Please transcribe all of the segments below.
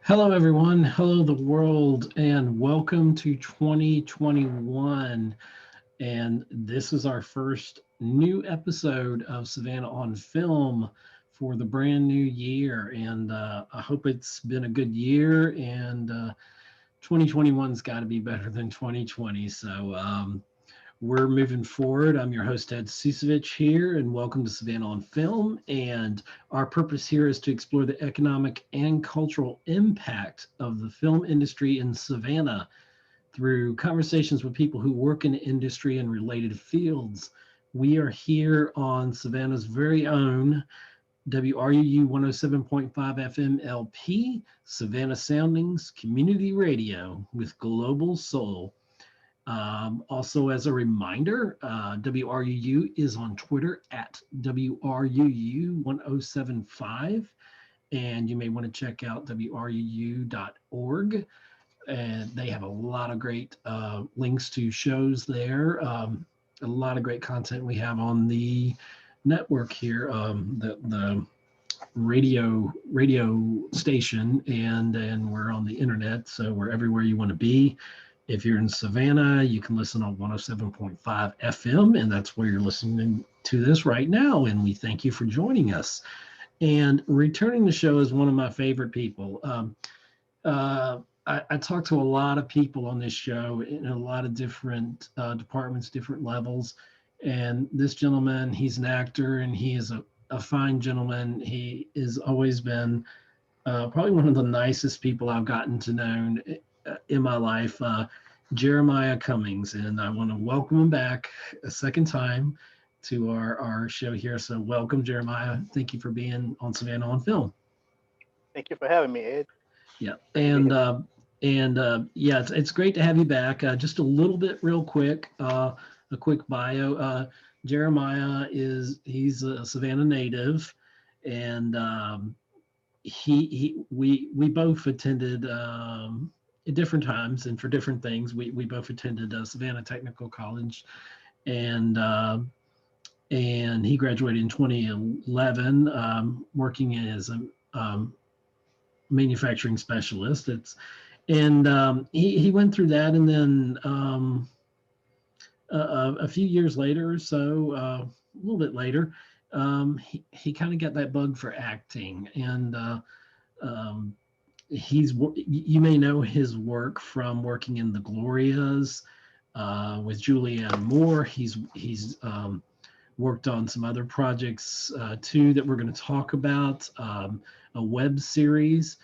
Hello, everyone. Hello, the world, and welcome to 2021. And this is our first new episode of Savannah on Film for the brand new year. And I hope it's been a good year. And 2021's got to be better than 2020. So we're moving forward. I'm your host, Ed Ciucevich here, and welcome to Savannah on Film. And our purpose here is to explore the economic and cultural impact of the film industry in Savannah through conversations with people who work in the industry and related fields. We are here on Savannah's very own WRUU 107.5 FM LP, Savannah Soundings Community Radio with Global Soul. Also, as a reminder, WRUU is on Twitter at WRUU1075, and you may want to check out WRUU.org. And they have a lot of great links to shows there. A lot of great content we have on the network here, the radio station, and we're on the internet, so we're everywhere you want to be. If you're in Savannah, you can listen on 107.5 FM, and that's where you're listening to this right now. And we thank you for joining us. And returning the show is one of my favorite people. I talk to a lot of people on this show in a lot of different departments, different levels. And this gentleman, he's an actor, and he is a fine gentleman. He has always been probably one of the nicest people I've gotten to know in my life, Jeremiah Cummings, and I want to welcome him back a second time to our show here. So welcome, Jeremiah. Thank you for being on Savannah on Film. Thank you for having me, Ed. Yeah, and yeah, it's great to have you back. Just a little bit, real quick, a quick bio. Jeremiah he's a Savannah native, and we both attended at different times and for different things. We both attended Savannah Technical College, and he graduated in 2011, working as a manufacturing specialist. He went through that, and then a few years later or so, a little bit later, he kind of got that bug for acting, and you may know his work from working in the Glorias with Julianne Moore. He's worked on some other projects too that we're going to talk about, a web series,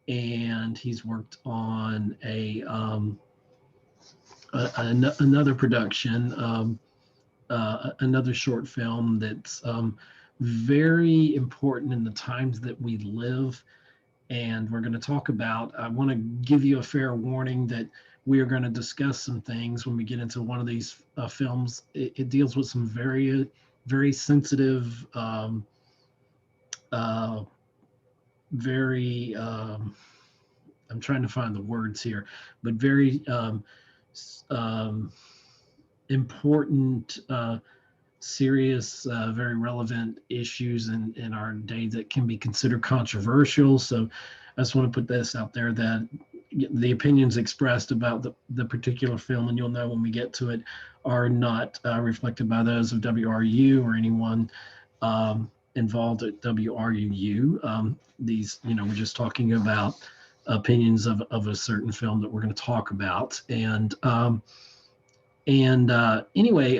and he's worked on another production, another short film that's very important in the times that we live. And we're going to talk about, I want to give you a fair warning that we are going to discuss some things when we get into one of these films. It deals with some very, very sensitive, very, I'm trying to find the words here, but very important, serious, very relevant issues in our day that can be considered controversial. So I just want to put this out there that the opinions expressed about the particular film, and you'll know when we get to it, are not reflected by those of WRU or anyone involved at WRUU. These, we're just talking about opinions of a certain film that we're going to talk about. Anyway,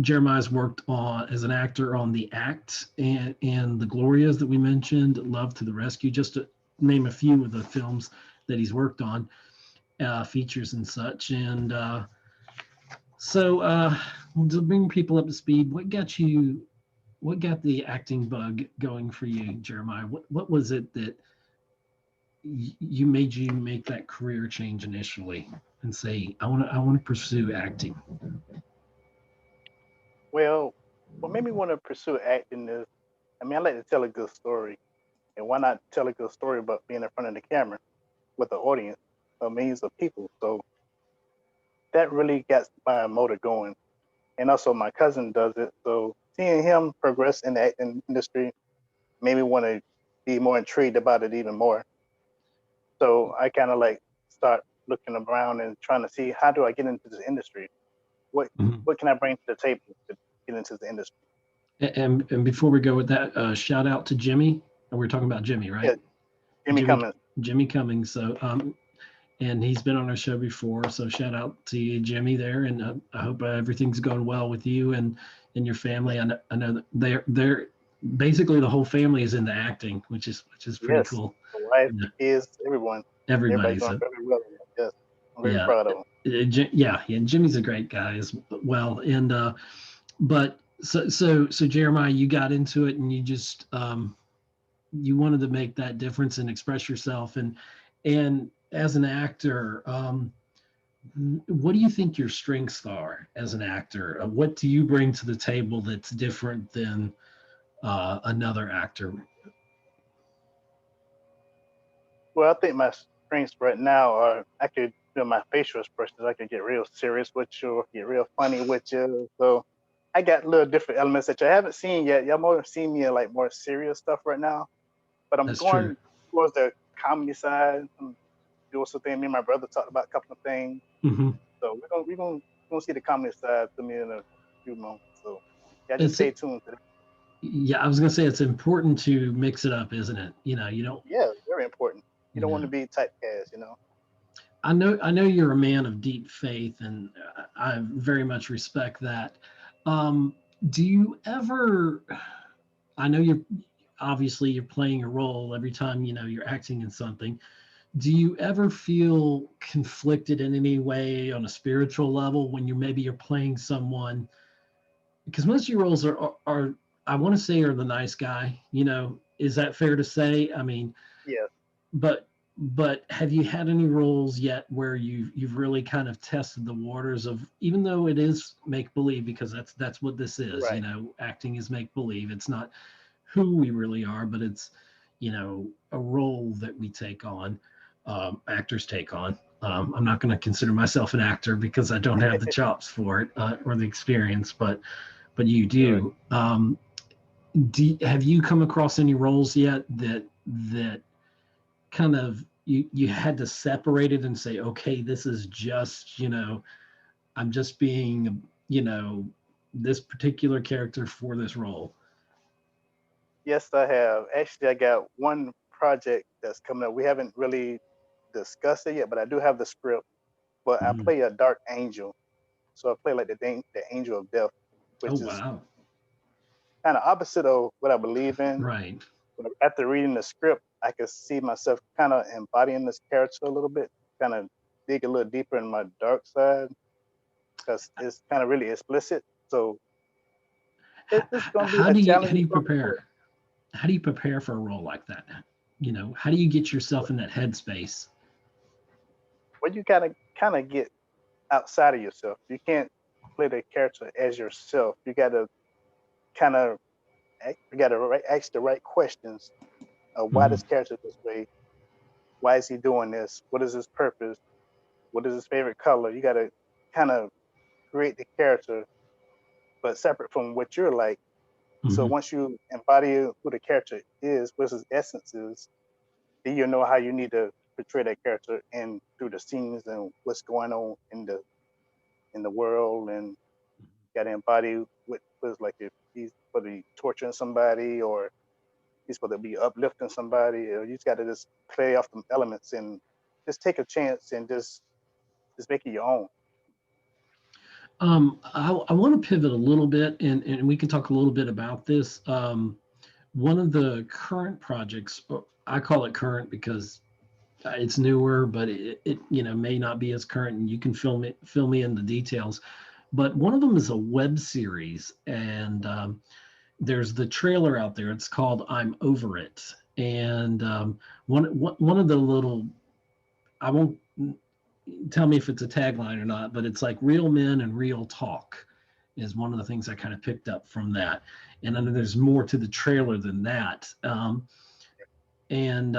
Jeremiah's worked as an actor on The Act and the Glorias that we mentioned, Love to the Rescue, just to name a few of the films that he's worked on, features and such. And so to bring people up to speed, what got the acting bug going for you, Jeremiah? What was it that made you make that career change initially and say, I want to pursue acting? Well, what made me want to pursue acting is, I like to tell a good story. And why not tell a good story about being in front of the camera with the audience of millions of people? So that really got my motor going. And also my cousin does it. So seeing him progress in the acting industry made me want to be more intrigued about it even more. So I kind of like start looking around and trying to see how do I get into this industry? What Mhm. what can I bring to the table to get into the industry? And before we go with that, shout out to Jimmy. We're talking about Jimmy, Yeah, right? Jimmy Jimmy Cummings. Jimmy Cummings. So and he's been on our show before. So shout out to you, Jimmy, there, and I hope everything's going well with you and your family. I know that they're basically the whole family is into acting, which is pretty Yes, cool. the wife, Yeah, the kids, everyone. Everybody's everybody. doing So very well. Yes, I'm very yeah, proud of them. yeah. Jimmy's a great guy as well. And but so Jeremiah, you got into it and you just you wanted to make that difference and express yourself and as an actor. What do you think your strengths are as an actor? What do you bring to the table that's different than another actor? Well, I think my strengths right now are I could do my facial expressions. I could get real serious with you, get real funny with you. So I got little different elements that you haven't seen yet. Y'all more seen me in like more serious stuff right now, but I'm That's true. going towards the comedy side. I'm doing something. Me and my brother talked about a couple of things. Hmm. So we're gonna see the comedy side to me in a few months. So yeah, just It's stay tuned to that. yeah, I was gonna say it's important to mix it up, isn't it? You don't. Yeah, very important. You don't want Yeah, to be typecast. I know you're a man of deep faith, and I very much respect that. Um, do you ever? I know you're obviously you're playing a role every time you're acting in something. Do you ever feel conflicted in any way on a spiritual level when you're playing someone? Because most of your roles are I want to say are the nice guy. Is that fair to say? I mean, Yeah, but have you had any roles yet where you've really kind of tested the waters of, even though it is make believe, because that's what this is. right. Acting is make believe. It's not who we really are, but it's a role that we take on, actors take on. I'm not going to consider myself an actor because I don't have the chops for it or the experience, but you Right. do. Have you come across any roles yet that kind of you had to separate it and say, okay, this is just I'm just being this particular character for this role? Yes, I have. Actually, I got one project that's coming up. We haven't really discussed it yet, but I do have the script. But I Mhm. play a dark angel, so I play like the angel of death, Oh which is wow. kind of opposite of what I believe in. Right. But after reading the script, I could see myself kind of embodying this character a little bit, kind of dig a little deeper in my dark side because it's kind of really explicit. So it's going to be How a do you challenging process. prepare for a role like that? How do you get yourself in that headspace? But you gotta kind of get outside of yourself. You can't play the character as yourself. You gotta kind of ask the right questions of why Mhm. this character is this way. Why is he doing this? What is his purpose? What is his favorite color? You gotta kind of create the character, but separate from what you're like. So Mhm. once you embody who the character is, what his essence is, then you know how you need to portray that character and through the scenes and what's going on in the world, and got to embody what was like if he's supposed to be torturing somebody or he's supposed to be uplifting somebody. Or you just got to just play off them elements and just take a chance and just make it your own. I want to pivot a little bit, and we can talk a little bit about this. One of the current projects, I call it current because it's newer, but it may not be as current, and you can fill me in the details. But one of them is a web series, and there's the trailer out there. It's called "I'm Over It," and one of the little, I won't tell me if it's a tagline or not, but it's like real men and real talk is one of the things I kind of picked up from that. And then there's more to the trailer than that. And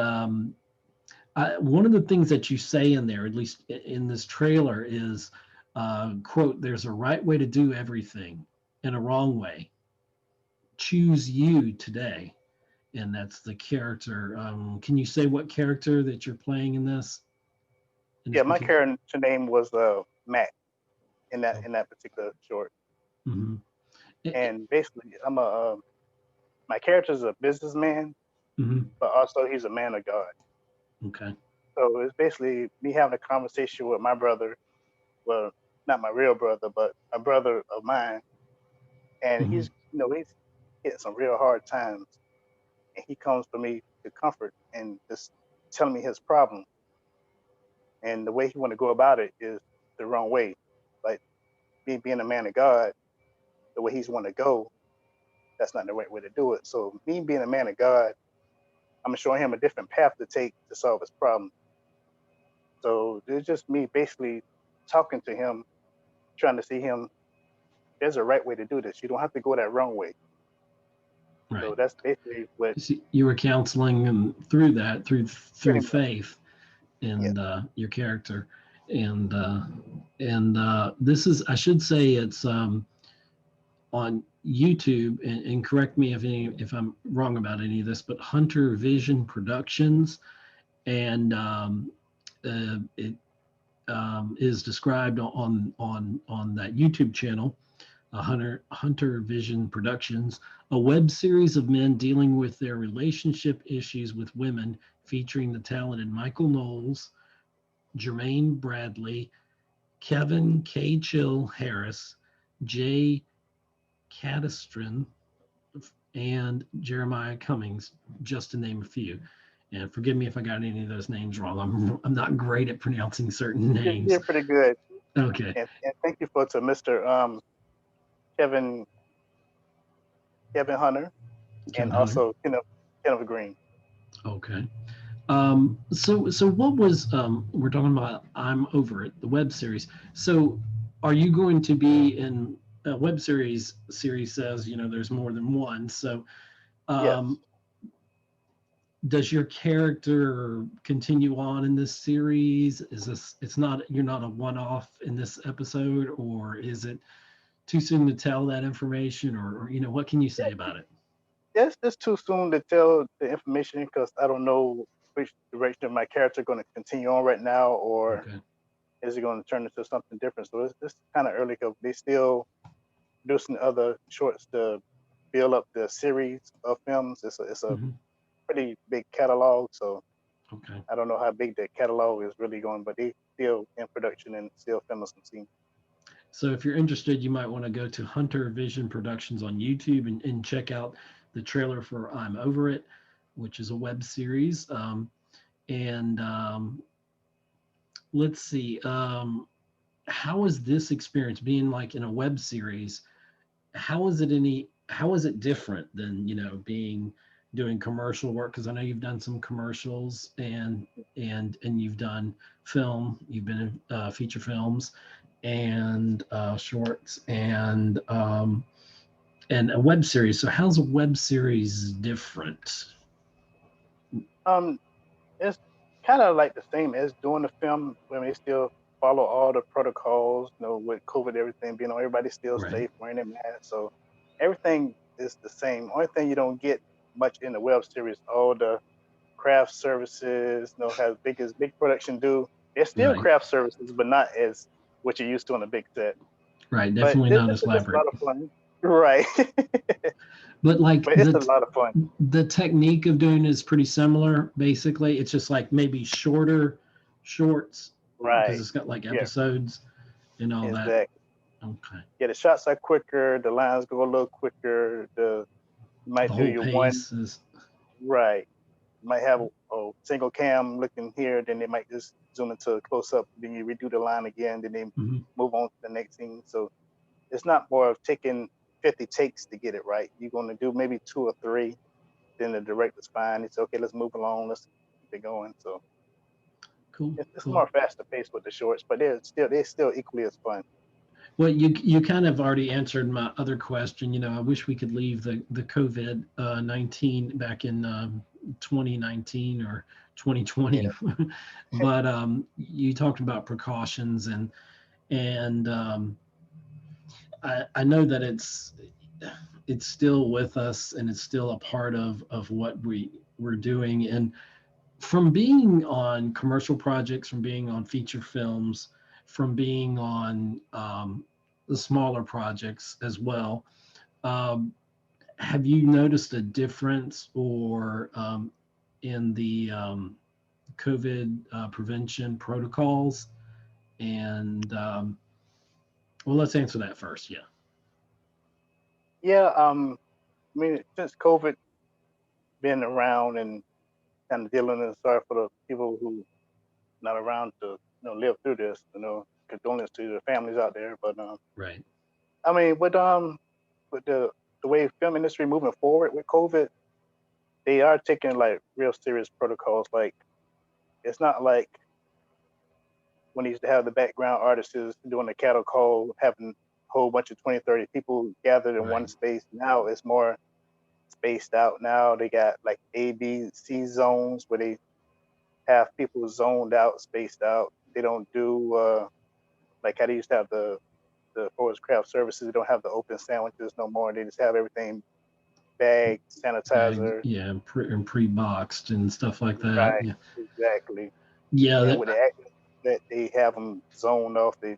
one of the things that you say in there, at least in this trailer, is quote, "There's a right way to do everything and a wrong way. Choose you today." and that's the character. Can you say what character that you're playing in this? In this Yeah, my particular? character name was Matt in that Oh, particular short. mm-hmm. And basically, my character's a businessman, Mm-hmm. but also he's a man of God. Okay. So it's basically me having a conversation with my brother. Well, not my real brother, but a brother of mine, and Mm-hmm. he's hitting some real hard times, and he comes to me to comfort and just telling me his problem. And the way he want to go about it is the wrong way. Like me being a man of God, the way he's want to go, that's not the right way to do it. So me being a man of God, I'm showing him a different path to take to solve his problem. So it's just me basically talking to him, trying to see him. There's a right way to do this. You don't have to go that wrong way. Right. So that's basically what See, you were counseling him through that, through pretty much. faith Yeah. and your character, and this is, I should say, it's on YouTube, and correct me if I'm wrong about any of this, but Hunter Vision Productions, and it is described on that YouTube channel, Hunter Vision Productions, a web series of men dealing with their relationship issues with women, featuring the talented Michael Knowles, Jermaine Bradley, Kevin K. Chill Harris, Jay Catastron, and Jeremiah Cummings, just to name a few. And forgive me if I got any of those names wrong. I'm not great at pronouncing certain names. You're pretty good. Okay. And thank you for to Mr. Kevin Kevin Hunter and Kevin Hunter. also Kenneth Green. Okay. So what was we're talking about I'm Over It, the web series. So are you going to be in a web series says, there's more than one. So Yes. um does your character continue on in this series? Is this it's not you're not a one-off in this episode, or is it too soon to tell that information, or what can you say about it? Yes, it's too soon to tell the information because I don't know which direction my character going to continue on right now, or Okay. is it going to turn into something different? So it's kind of early because they still producing other shorts to build up the series of films. It's a Hmm. pretty big catalog, so Okay. I don't know how big that catalog is really going, but they still in production and still filming some scenes. So if you're interested, you might want to go to Hunter Vision Productions on YouTube and check out the trailer for I'm Over It, which is a web series. And let's see, how is this experience being like in a web series? How is it different than being doing commercial work? Because I know you've done some commercials, and you've done film, you've been in feature films and shorts, and a web series. So how's a web series different? Um, it's kind of like the same as doing the film when they still follow all the protocols, with COVID, everything being on, everybody's still Right. safe, wearing their mask. So everything is the same. Only thing you don't get much in the web series, all the craft services, has big production do. There's still Right. craft services, but not as what you're used to on a big set. Right. But Definitely it's, not it's, as it's a elaborate. lot of fun. Right. But like But it's a lot of fun. the technique of doing it is pretty similar. Basically, it's just like maybe shorter shorts because Right. it's got like Yeah, episodes and all that. exactly. Okay. Yeah, the shots are quicker, the lines go a little quicker, you The might do whole your one pace is right. You might have a single cam looking here, then they might just zoom into a close up, then you redo the line again, then they mhm. move on to the next scene. So it's not more of taking 50 takes to get it right. You're gonna do maybe two or three, then the director's fine. It's okay, let's move along, let's keep it going. So Cool. it's Cool. more faster paced with the shorts, but they're still equally as fun. Well, you kind of already answered my other question. I wish we could leave the COVID 19 back in 2019 or 2020, Yeah. but you talked about precautions, and I know that it's still with us, and it's still a part of what we're doing. And from being on commercial projects, from being on feature films, from being on the smaller projects as well, um, have you noticed a difference or in the COVID prevention protocols? And well, let's answer that first. Yeah. Yeah, I mean, since COVID been around and kind of dealing, and sorry for the people who not around to live through this, condolences to the families out there. But Right. I mean, with the way film industry moving forward with COVID, they are taking like real serious protocols. Like it's not like when they used to have the background artists doing the cattle call, having a whole bunch of 20, 30 people gathered in one Right. space. Now it's more spaced out. Now they got like A, B, C zones where they have people zoned out, spaced out. They don't do like how they used to have the forest craft services. They don't have the open sandwiches no more. They just have everything bagged, sanitizer. Yeah, and pre-boxed and stuff like that. Right, Yeah. exactly. Yeah. And with the actors that they have them zoned off, they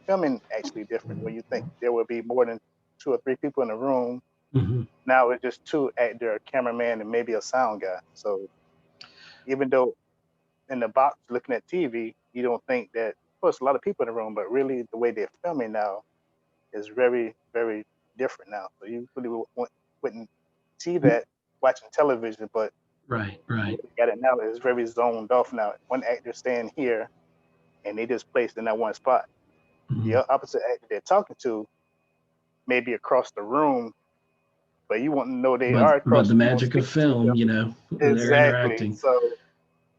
filming actually different. Where you think there would be more than two or three people in the room, Mhm. now it's just two actor, a cameraman, and maybe a sound guy. So even though in the box looking at TV, you don't think that, of course, a lot of people in the room, but really the way they're filming now is very, very different now. So you really wouldn't see that watching television, but Right. the way Right. they got it now is very zoned off now. One actor staying here and they just placed in that one spot. Mhm. The opposite actor they're talking to may be across the room, but you wouldn't know they are But across the the room magic of speaking to film, them. they're Exactly. interacting. So,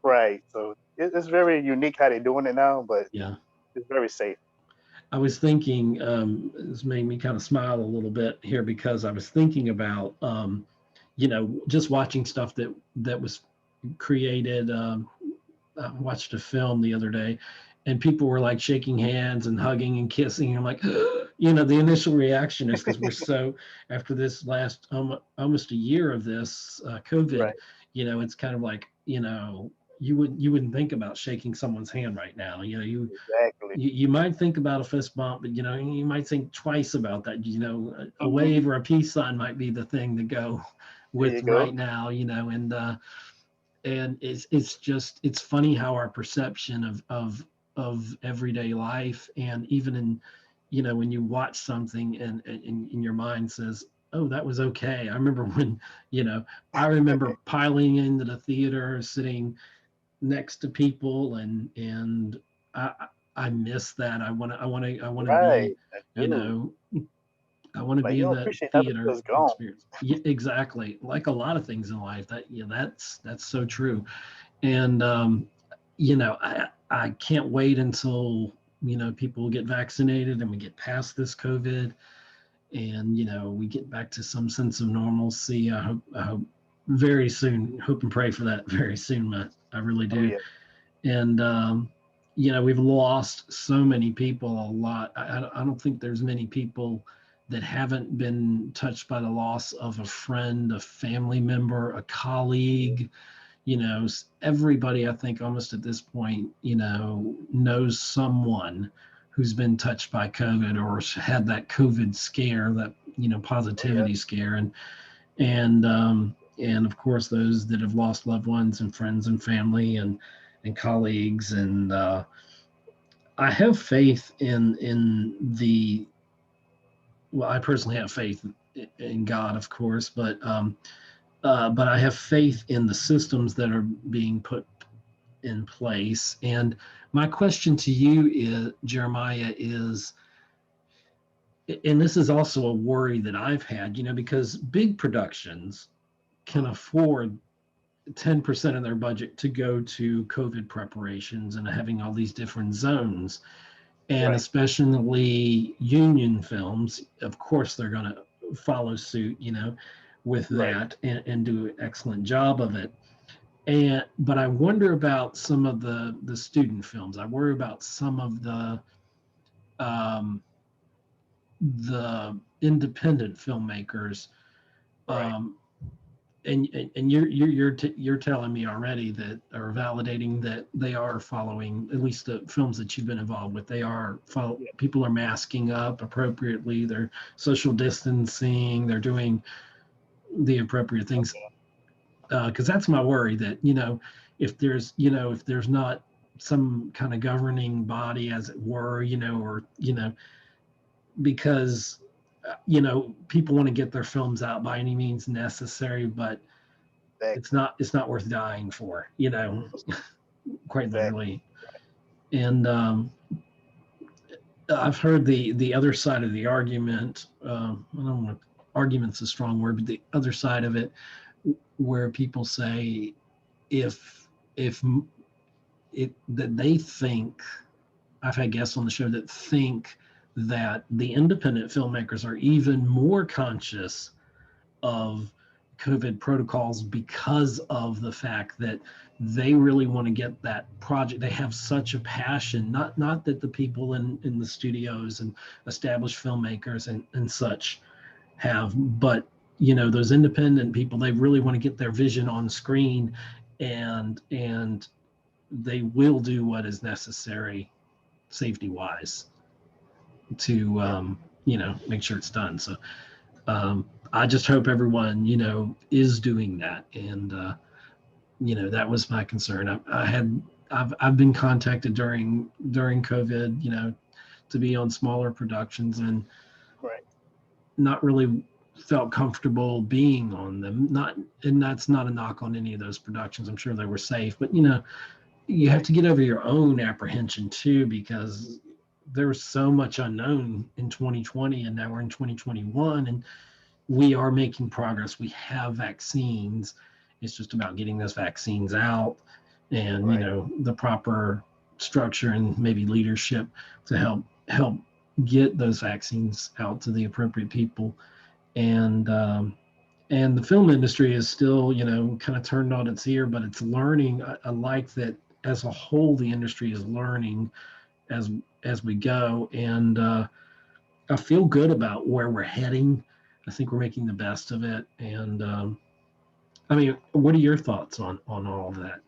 right. So it's very unique how they're doing it now, but Yeah. it's very safe. I was thinking, this made me kind of smile a little bit here because I was thinking about, just watching stuff that was created. I watched a film the other day, and people were like shaking hands and hugging and kissing. I'm like, the initial reaction is because we're so after this last almost a year of this COVID, Right. it's kind of like you wouldn't think about shaking someone's hand right now. You Exactly. you, you might think about a fist bump, but you might think twice about that. A Hmm. wave or a peace sign might be the thing to go There with you go. right now. And it's funny how our perception of everyday life, and even in when you watch something and your mind says, oh, that was okay. I remember when you know I remember piling into the theater, sitting next to people, and I miss that. I want to be, Right. I you do. know, I want to Like be you in don't that appreciate nothing till theater it's gone. experience. Yeah, exactly. Like a lot of things in life, that's so true. And I can't wait until people get vaccinated and we get past this COVID, and we get back to some sense of normalcy. I hope very soon. Hope and pray for that very soon, Matt. I really Oh do. yeah. And we've lost so many people. A lot. I don't think there's many people that haven't been touched by the loss of a friend, a family member, a colleague. Everybody, I think, almost at this point, knows someone who's been touched by COVID or had that COVID scare, that Oh yeah. positivity scare. And of course those that have lost loved ones and friends and family and colleagues. And I have faith in the well, I personally have faith in God, of course, but I have faith in the systems that are being put in place. And my question to you is, Jeremiah, is, and this is also a worry that I've had, because big productions can Mhm. afford 10% of their budget to go to COVID preparations and having all these different zones. And Right. especially union films, of course, they're going to follow suit, with Right. that and do an excellent job of it. But I wonder about some of the student films. I worry about some of um, the independent filmmakers. Right. And you're telling me already that, or validating that, they are following, at least the films that you've been involved with, they are Yeah. people are masking up appropriately, they're social distancing, they're doing the appropriate things. Okay. Because that's my worry, that if there's not some kind of governing body, as it were, or because people want to get their films out by any means necessary, but Exactly. it's not worth dying for, quite Exactly. literally. And I've heard the other side of the argument. I don't know, argument's a strong word, but the other side of it, where people say, if it that they think, I've had guests on the show that think that the independent filmmakers are even more conscious of COVID protocols because of the fact that they really want to get that project. They have such a passion, not that the people in the studios and established filmmakers and such have, but those independent people, they really want to get their vision on screen, and they will do what is necessary safety wise to Yeah. make sure it's done. So I just hope everyone is doing that. And that was my concern. I've been contacted during COVID, to be on smaller productions, and Right. not really felt comfortable being on them. Not And that's not a knock on any of those productions. I'm sure they were safe, but you have Right. to get over your own apprehension too, because there was so much unknown in 2020, and now we're in 2021, and we are making progress. We have vaccines. It's just about getting those vaccines out, and Right. the proper structure and maybe leadership to help get those vaccines out to the appropriate people. And um, and the film industry is still kind of turned on its ear, but it's learning. I like that as a whole the industry is learning as as we go, and I feel good about where we're heading. I think we're making the best of it. And I mean, what are your thoughts on all of that?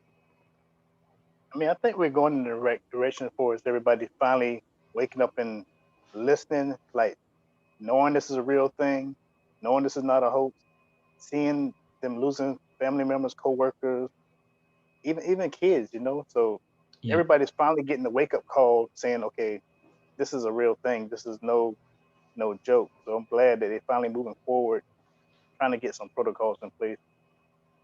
I mean, I think we're going in the right direction for us. Everybody finally waking up and listening, like knowing this is a real thing, knowing this is not a hoax, seeing them losing family members, coworkers, even kids, So Yeah, everybody's finally getting the wake up call, saying, "Okay, this is a real thing. This is no joke." So I'm glad that they're finally moving forward, trying to get some protocols in place.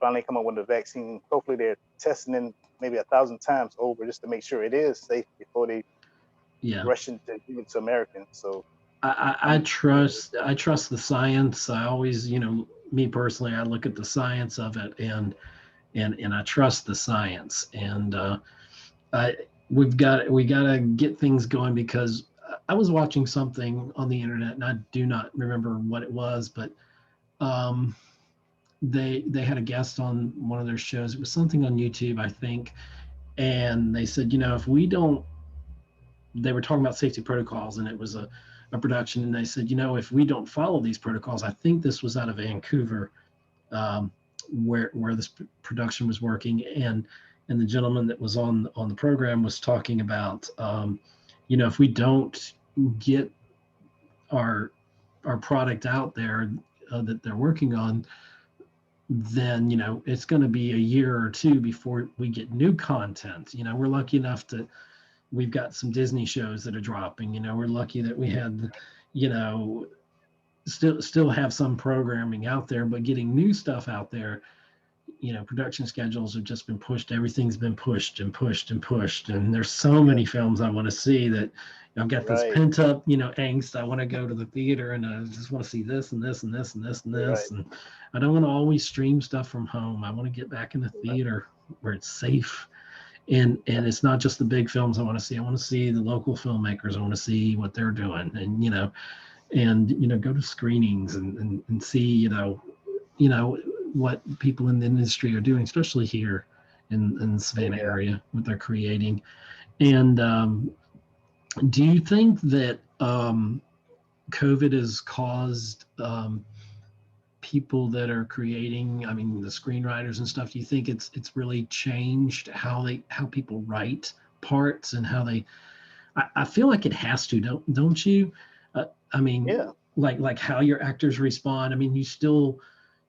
Finally, come up with a vaccine. Hopefully, they're testing in maybe 1,000 times over just to make sure it is safe before they yeah. rush into give it to Americans. So I I'm trust the science. I always, me personally, I look at the science of it, and I trust the science. And I we got to get things going, because I was watching something on the internet, and I do not remember what it was, but um, they had a guest on one of their shows. It was something on YouTube, I think, and they said, if we don't, they were talking about safety protocols, and it was a production, and they said, if we don't follow these protocols, I think this was out of Vancouver, um, where this production was working, and the gentleman that was on the program was talking about, if we don't get our our product out there that they're working on, then it's going to be a year or two before we get new content. We're lucky enough to we've got some Disney shows that are dropping. We're lucky that we had, you know, still have some programming out there, but getting new stuff out there, production schedules have just been pushed. Everything's been pushed and pushed and pushed, and there's so yeah, many films I want to see that I've got this right, pent up, angst. I want to go to the theater, and I just want to see this and this and this and this and right, this, and I don't want to always stream stuff from home. I want to get back in the right, theater where it's safe. And it's not just the big films I want to see. I want to see the local filmmakers. I want to see what they're doing, and go to screenings, and see you know what people in the industry are doing, especially here in the Savannah yeah. area, what they're creating. And do you think that COVID has caused people that are creating, I mean, the screenwriters and stuff? Do you think it's really changed how people write parts and how they? I feel like it has to, don't you? I mean, Yeah. like how your actors respond. I mean, you still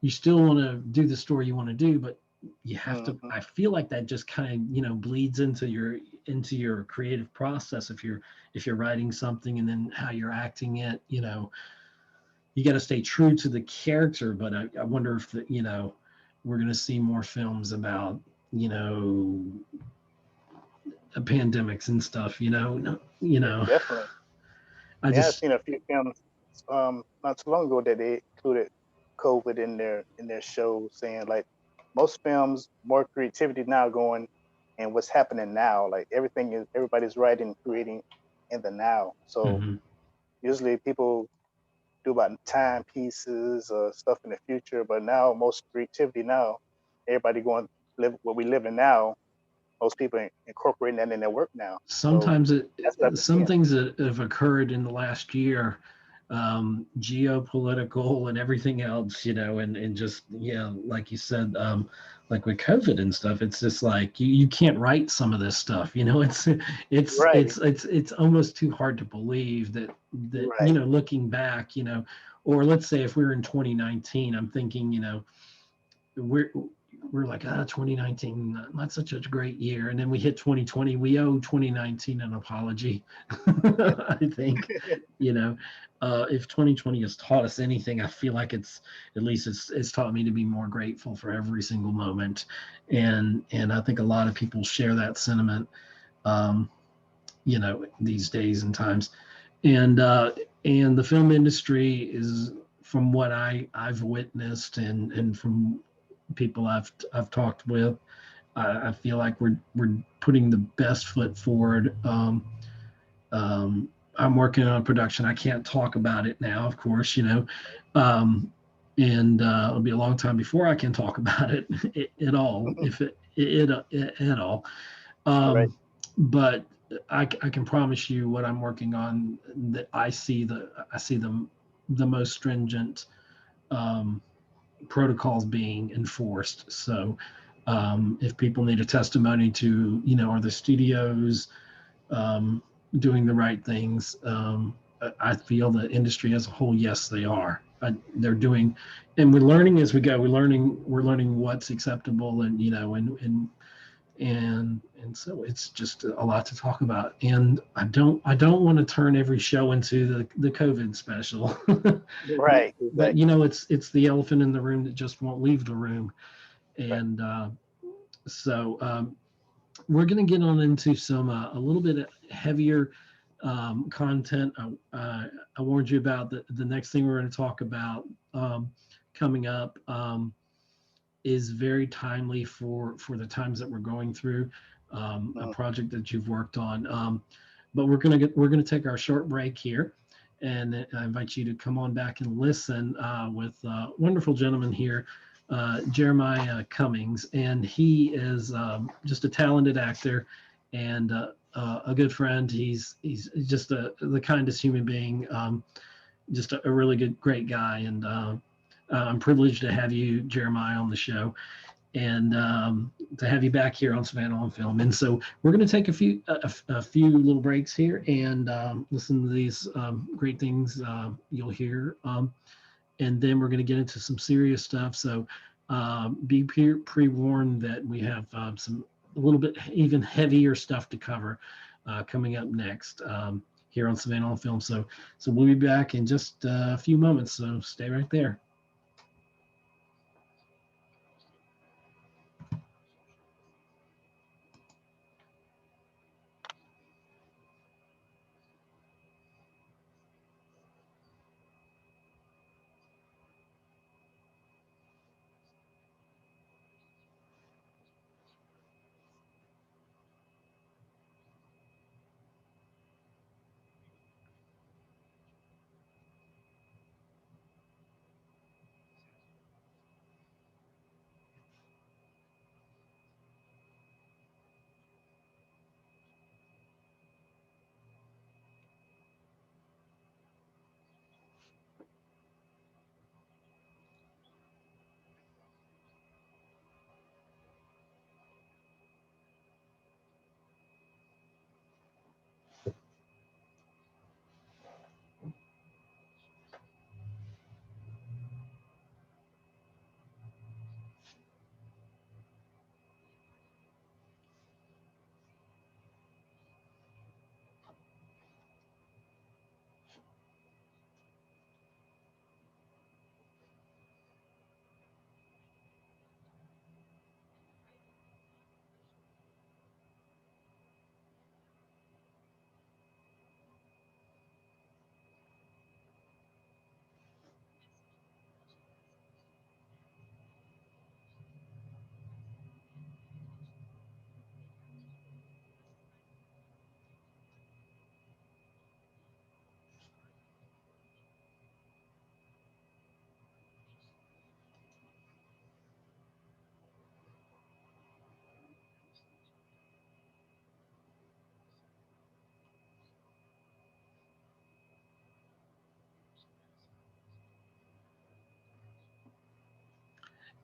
want to do the story you want to do, but you have to. Hmm. I feel like that just kind of bleeds into your creative process. If you're writing something and then how you're acting it, you got to stay true to the character. But I wonder if we're going to see more films about you know pandemics and stuff. Yeah, definitely. I Yeah, I've just seen a few films not too long ago that they included COVID in their shows, saying like most films more creativity now going and what's happening now. Like everything is everybody's writing, creating in the now. So mhm. usually people do about timepieces or stuff in the future, but now most creativity now, everybody going live what we live in now. Most people incorporating that in their work now. So Sometimes that's what I've been some seeing. things that have occurred in the last year, geopolitical and everything else, and just like you said, like with COVID and stuff, it's just like you can't write some of this stuff. It's Right, it's it's it's almost too hard to believe that right. looking back, or let's say if we were in 2019, I'm thinking, we're we're like 2019 not such a great year, and then we hit 2020. We owe 2019 an apology. Yeah. I think you know if 2020 has taught us anything, I feel like at least it's taught me to be more grateful for every single moment, and I think a lot of people share that sentiment, um, these days and times. And uh, and the film industry is, from what I've witnessed and from people I've talked with, I feel like we're putting the best foot forward. I'm working on a production. I can't talk about it now, of course, um, and it'll be a long time before I can talk about it at all, if it at all. Right. Um, but I can promise you what I'm working on, that I see the most stringent um, protocols being enforced. So if people need a testimony to, are the studios um, doing the right things? I feel the industry as a whole, yes, they are. They're doing, and we're learning as we go. We're learning what's acceptable, and and so it's just a lot to talk about. And I don't want to turn every show into the COVID special. Right. But Exactly. it's the elephant in the room that just won't leave the room. Right. And so we're going to get on into some a little bit heavier content. I warned you about the next thing we're going to talk about coming up. Is very timely for the times that we're going through. A Mm. project that you've worked on. But we're gonna take our short break here, and I invite you to come on back and listen with wonderful gentleman here, Jeremiah Cummings, and he is just a talented actor and a good friend. He's just the kindest human being. Just a really great guy, and I'm privileged to have you, Jeremiah, on the show, and to have you back here on Savannah on Film. And so we're going to take a few little breaks here and listen to these great things you'll hear, and then we're going to get into some serious stuff. So be pre-warned that we have some a little bit even heavier stuff to cover coming up next. Here on Savannah on Film. So we'll be back in just a few moments. So stay right there.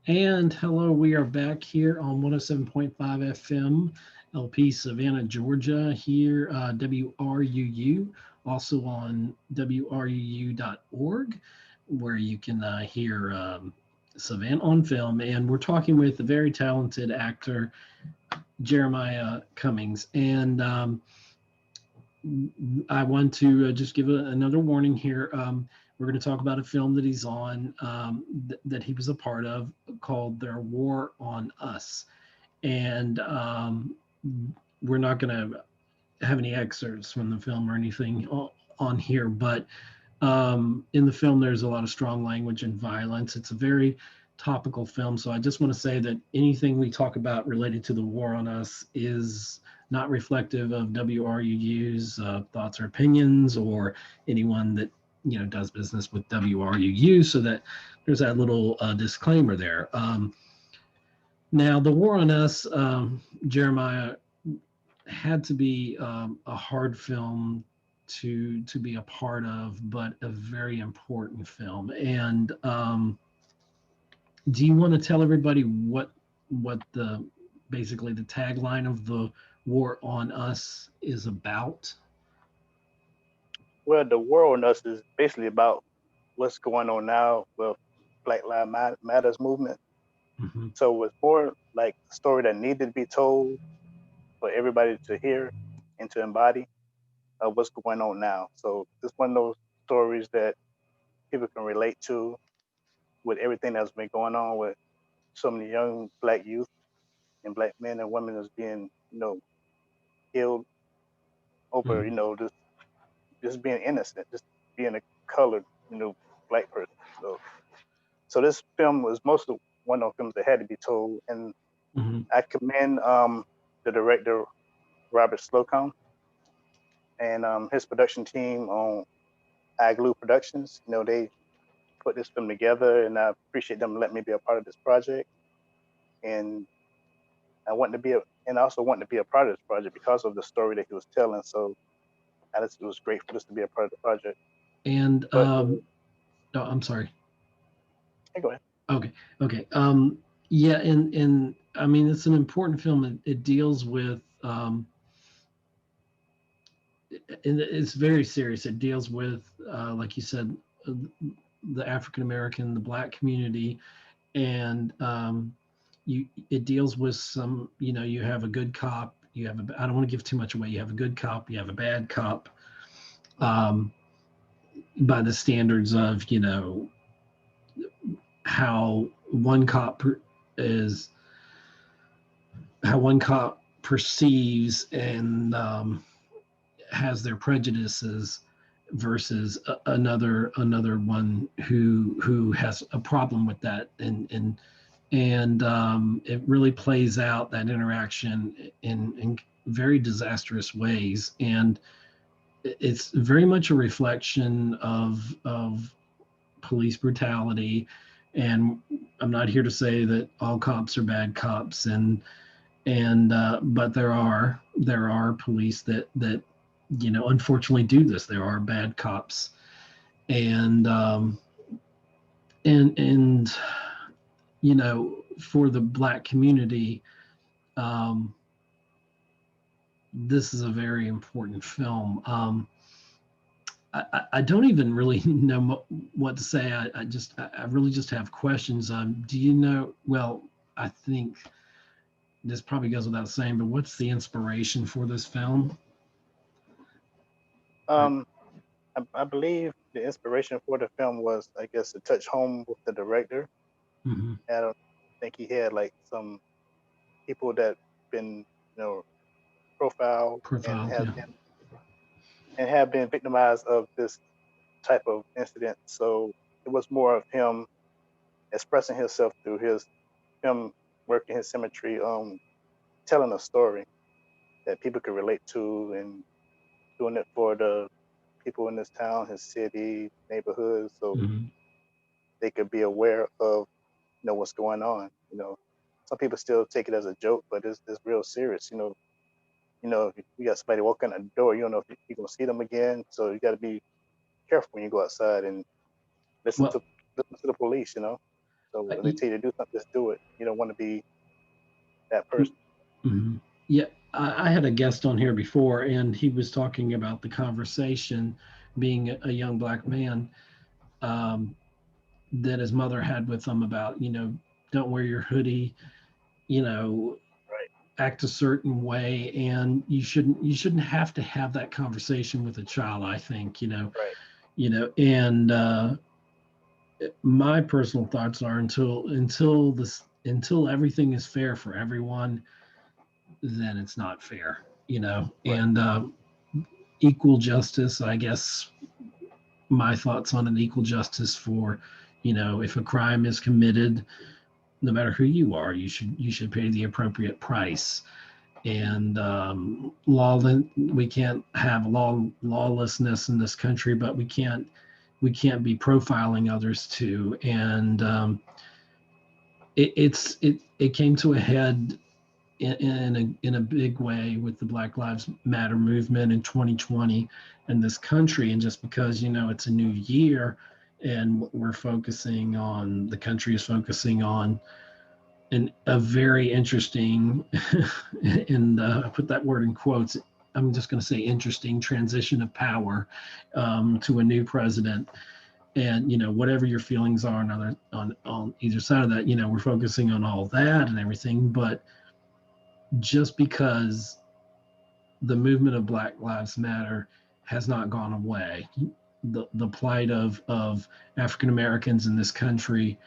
And hello, we are back here on 107.5 FM, LP Savannah, Georgia, here, WRUU, also on WRUU.org, where you can hear Savannah on film. And we're talking with the very talented actor, Jeremiah Cummings. And I want to just give another warning here. We're going to talk about a film that he's on, that he was a part of, called Their War on Us. And we're not going to have any excerpts from the film or anything on here, but in the film, there's a lot of strong language and violence. It's a very topical film. So I just want to say that anything we talk about related to the war on us is not reflective of WRUU's thoughts or opinions, or anyone that does business with WRUU. So that there's that little disclaimer there. Now, the war on us, Jeremiah, had to be a hard film to be a part of, but a very important film. And do you want to tell everybody what the basically the tagline of the war on us is about? Well, the world on us is basically about what's going on now with Black Lives Matters movement. Mm-hmm. So it's more like a story that needed to be told for everybody to hear and to embody of what's going on now. So it's one of those stories that people can relate to with everything that's been going on with so many young Black youth and Black men and women that's being, killed over, Mm-hmm. just being innocent, just being a colored, Black person. So this film was mostly one of those films that had to be told, and Mm-hmm. I commend the director Robert Slocum and his production team on Igloo Productions. They put this film together, and I appreciate them letting me be a part of this project. And I want to be and I also want to be a part of this project because of the story that he was telling. So it was great for this to be a part of the project. And But oh, I'm sorry. hey, go ahead. Okay, okay. Yeah, and I mean it's an important film. It deals with and it's very serious. It deals with, like you said, uh, the African American, the Black community, and it deals with some. You have a good cop. You have a. I don't want to give too much away. You have a good cop. You have a bad cop. Um, by the standards of how one cop is how one cop perceives and has their prejudices versus another one who has a problem with that, and it really plays out that interaction in very disastrous ways, and it's very much a reflection of police brutality. And I'm not here to say that all cops are bad cops, and but there are police that unfortunately do this. There are bad cops, and and for the Black community, um, this is a very important film. I don't even really know what to say. I really just have questions. Do you know? Well, I think this probably goes without saying, but what's the inspiration for this film? Um, I believe the inspiration for the film was, I guess, to touch home with the director. Mm-hmm. I don't think he had like some people that been, profiled and Profiled, yeah. have been victimized of this type of incident. So it was more of him expressing himself through him working his symmetry, telling a story that people could relate to, and doing it for the people in this town, his city, neighborhood, so Mm-hmm. they could be aware of what's going on. Some people still take it as a joke, but it's real serious. If you got somebody walking at the door, you don't know if you're gonna see them again, so you got to be careful when you go outside and listen Well, to listen to the police. So when they y- tell you to do something, just do it. You don't want to be that person. mhm. Yeah, I had a guest on here before, and he was talking about the conversation being a young black man, um, that his mother had with him about, don't wear your hoodie, you know, Right. act a certain way, and you shouldn't have to have that conversation with a child. I think, Right. and my personal thoughts are until everything is fair for everyone, then it's not fair, Right. and equal justice, I guess. My thoughts on an equal justice for, if a crime is committed, no matter who you are, you should pay the appropriate price. And we can't have lawlessness in this country, but we can't be profiling others too. And it came to a head in a big way with the Black Lives Matter movement in 2020 in this country. And just because, it's a new year, and the country is focusing on a very interesting, and I put that word in quotes, I'm just going to say interesting transition of power, to a new president. And whatever your feelings are on either side of that, we're focusing on all that and everything. But just because the movement of Black Lives Matter has not gone away, the plight of African Americans in this country,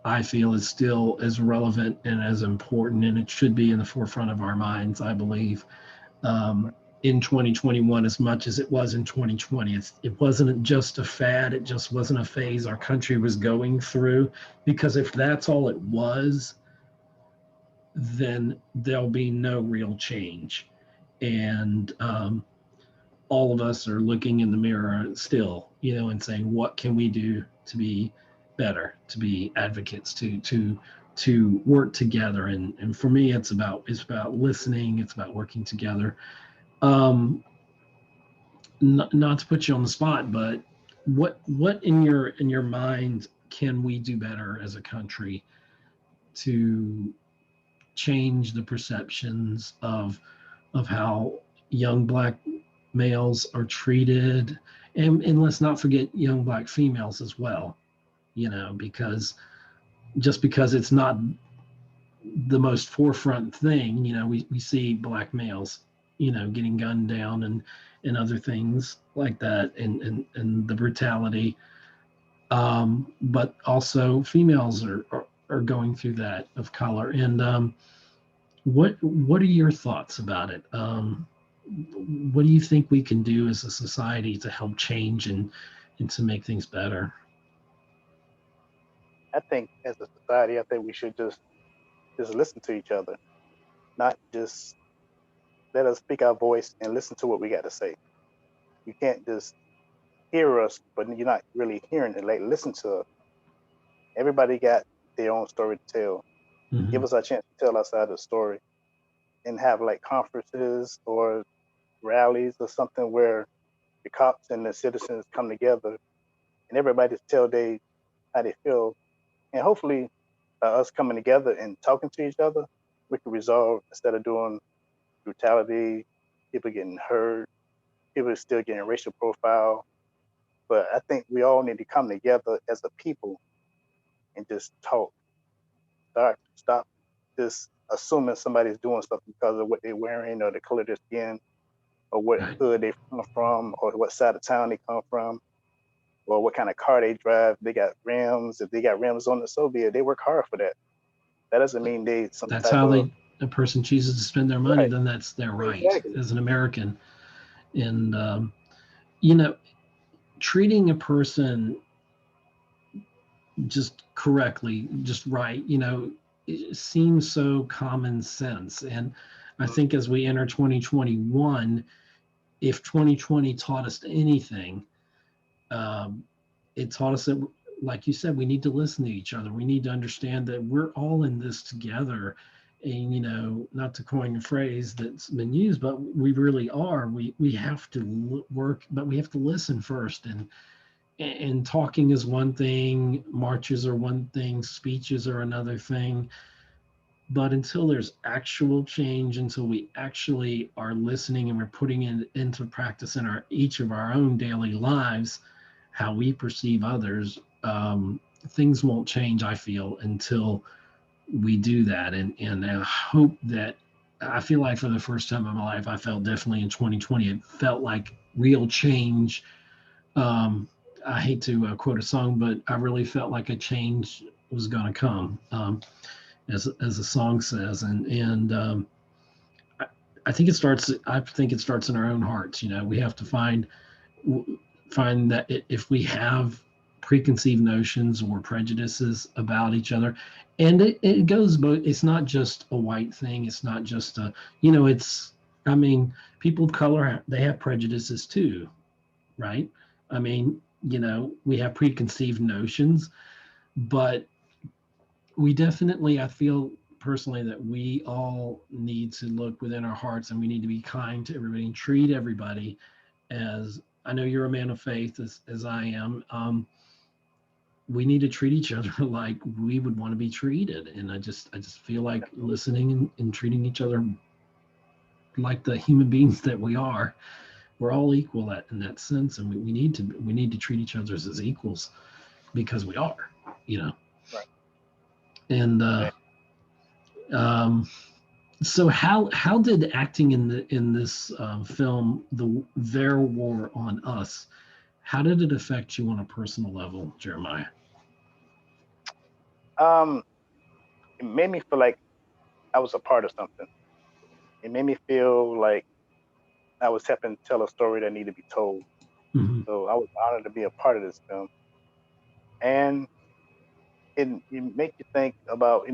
I feel, is still as relevant and as important, and it should be in the forefront of our minds, I believe, Right. in 2021 as much as it was in 2020. It wasn't just a fad, it just wasn't a phase our country was going through. Because if that's all it was, then there'll be no real change. And all of us are looking in the mirror still, and saying, what can we do to be better, to be advocates, to work together. And for me, it's about listening, it's about working together. Um, not to put you on the spot, but what in your mind can we do better as a country to change the perceptions of how young black males are treated, and let's not forget young black females as well, because just because it's not the most forefront thing, we see black males, getting gunned down, and other things like that, and the brutality, but also females are going through that, of color. And what are your thoughts about it? What do you think we can do as a society to help change and to make things better? I think as a society, I think we should just listen to each other, not just let us speak our voice and listen to what we got to say. You can't just hear us, but you're not really hearing it. Like, listen to us. Everybody got their own story to tell. Hmm. Give us our chance to tell our side of the story, and have like conferences or rallies or something where the cops and the citizens come together and everybody tell they how they feel. And hopefully, us coming together and talking to each other, we can resolve instead of doing brutality, people getting hurt, people still getting racial profile. But I think we all need to come together as a people and just talk. Stop just assuming somebody's doing something because of what they're wearing or the color of their skin or what Right. hood they come from or what side of town they come from or what kind of car they drive. They got rims. If they got rims on the Soviet, they work hard for that. That doesn't mean they some That's type how of a person chooses to spend their money. right. Then that's their right Exactly. as an American. And you know, treating a person just correctly, just right, it seems so common sense. And I think as we enter 2021, if 2020 taught us anything, um, it taught us that, like you said, we need to listen to each other. We need to understand that we're all in this together. And, not to coin a phrase that's been used, but we really are. We have to work, but we have to listen first. and talking is one thing, marches are one thing, speeches are another thing. But until there's actual change, until we actually are listening and we're putting it into practice in our each of our own daily lives, how we perceive others, things won't change. I feel until we do that, and I hope that. I feel like for the first time in my life, I felt definitely in 2020, it felt like real change. Um, I hate to quote a song, but I really felt like a change was going to come. As the song says, and I, I think it starts. I think it starts in our own hearts. You know, we have to find that if we have preconceived notions or prejudices about each other, and it goes both. It's not just a white thing. It's not just a, it's, I mean, people of color, they have prejudices too, right? I mean, we have preconceived notions, but we definitely, I feel personally that we all need to look within our hearts, and we need to be kind to everybody and treat everybody as, I know you're a man of faith as I am. We need to treat each other like we would want to be treated. And I just feel like listening and treating each other like the human beings that we are. We're all equal in that sense. And we need to treat each other as equals, because we are, you know. Right. And Right. um so how did acting in this film, Their War on Us, how did it affect you on a personal level, Jeremiah? Um, it made me feel like I was a part of something. It made me feel like I was helping tell a story that needed to be told. Hmm. So I was honored to be a part of this film, and it make you think about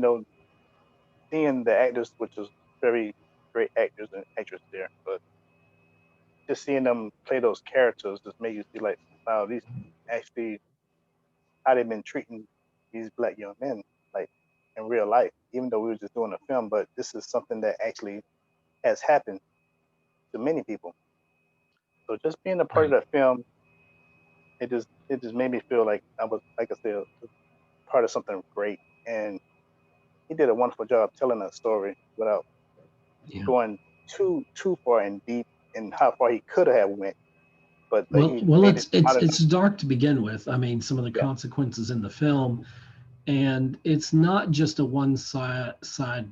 seeing the actors, which was very great actors and actresses there, but just seeing them play those characters just made you see like, wow, these actually how they've been treating these black young men like in real life, even though we were just doing a film, but this is something that actually has happened to many people. So just being a part of Right. that film, it just made me feel like I was, like I said, part of something great. And he did a wonderful job telling that story without Yeah. going too far and deep and how far he could have went, but he Well, made it's it it's modern. it's dark to begin with. I mean, some of the Yeah, consequences in the film, and it's not just a one side right,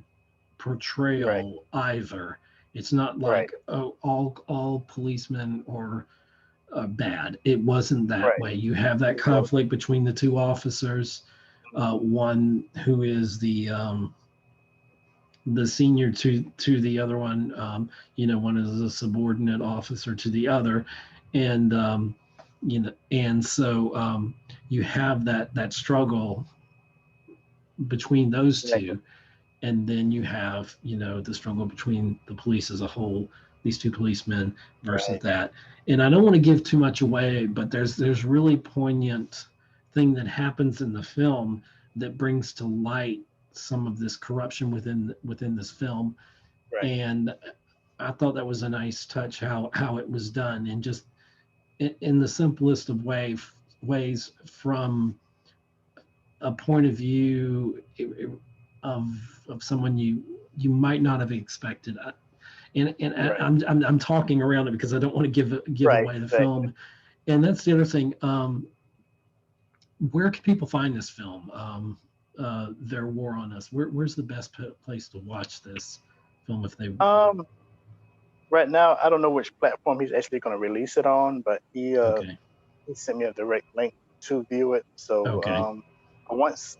portrayal either. It's not right, like, oh, all policemen are bad. It wasn't that right. way. You have that It was conflict between the two officers, one who is the senior to the other one. One is a subordinate officer to the other, and and so you have that struggle between those exactly two, and then you have the struggle between the police as a whole, these two policemen versus right, that. And I don't want to give too much away, but there's really poignant thing that happens in the film that brings to light some of this corruption within this film. right, And I thought that was a nice touch, how it was done, and just in the simplest of ways, from a point of view of someone you might not have expected. And right, I'm talking around it because I don't want to give right, away the exactly. film. And that's the other thing. Where can people find this film? Their War on Us. Where's the best place to watch this film if they? Um, right now I don't know which platform he's actually going to release it on, but Okay. he sent me a direct link to view it. So Okay. once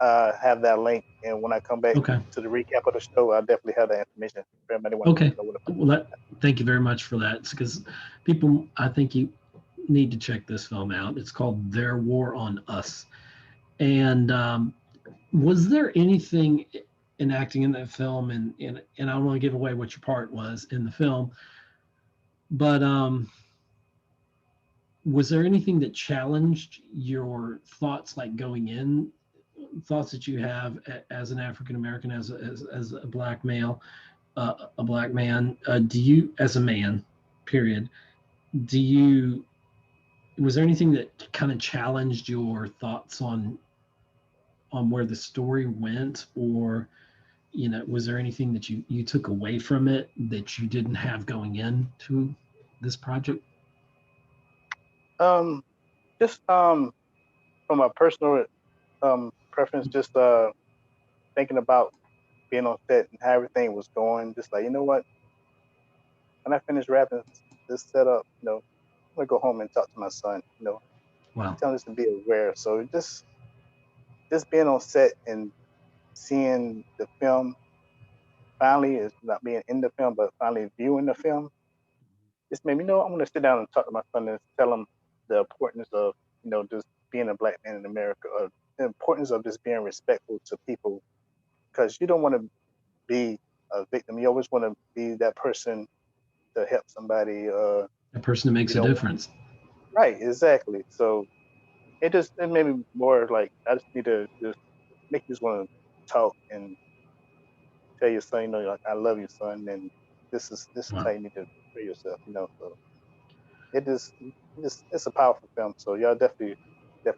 have that link, and when I come back Okay. to the recap of the show, I'll definitely have that information for everybody want to Okay. know what to Well, thank you very much for that. Because people, I think you need to check this film out. It's called Their War on Us. And was there anything in acting in that film, and I don't want to give away what your part was in the film, but was there anything that challenged your thoughts, like going in, thoughts that you have as an African American, as a black male, a black man? Do you, as a man, period, do you was there anything that kind of challenged your thoughts on where the story went, or was there anything that you took away from it that you didn't have going into this project? Um, just from a personal preference, just thinking about being on set and how everything was going. Just like, you know what, when I finish wrapping this setup, I'm gonna go home and talk to my son. Wow. Tell him just to be aware. So just being on set and seeing the film finally, is not being in the film, but finally viewing the film, just made me know I'm gonna sit down and talk to my son and tell him the importance of just being a black man in America, or the importance of just being respectful to people, because you don't want to be a victim. You always want to be that person to help somebody. A person that makes You a don't difference. right, exactly. So it made me more like I just need to just make you just want to talk and tell your son, like I love you, son, and this is how Wow. you need to treat yourself. So it's a powerful film. So y'all definitely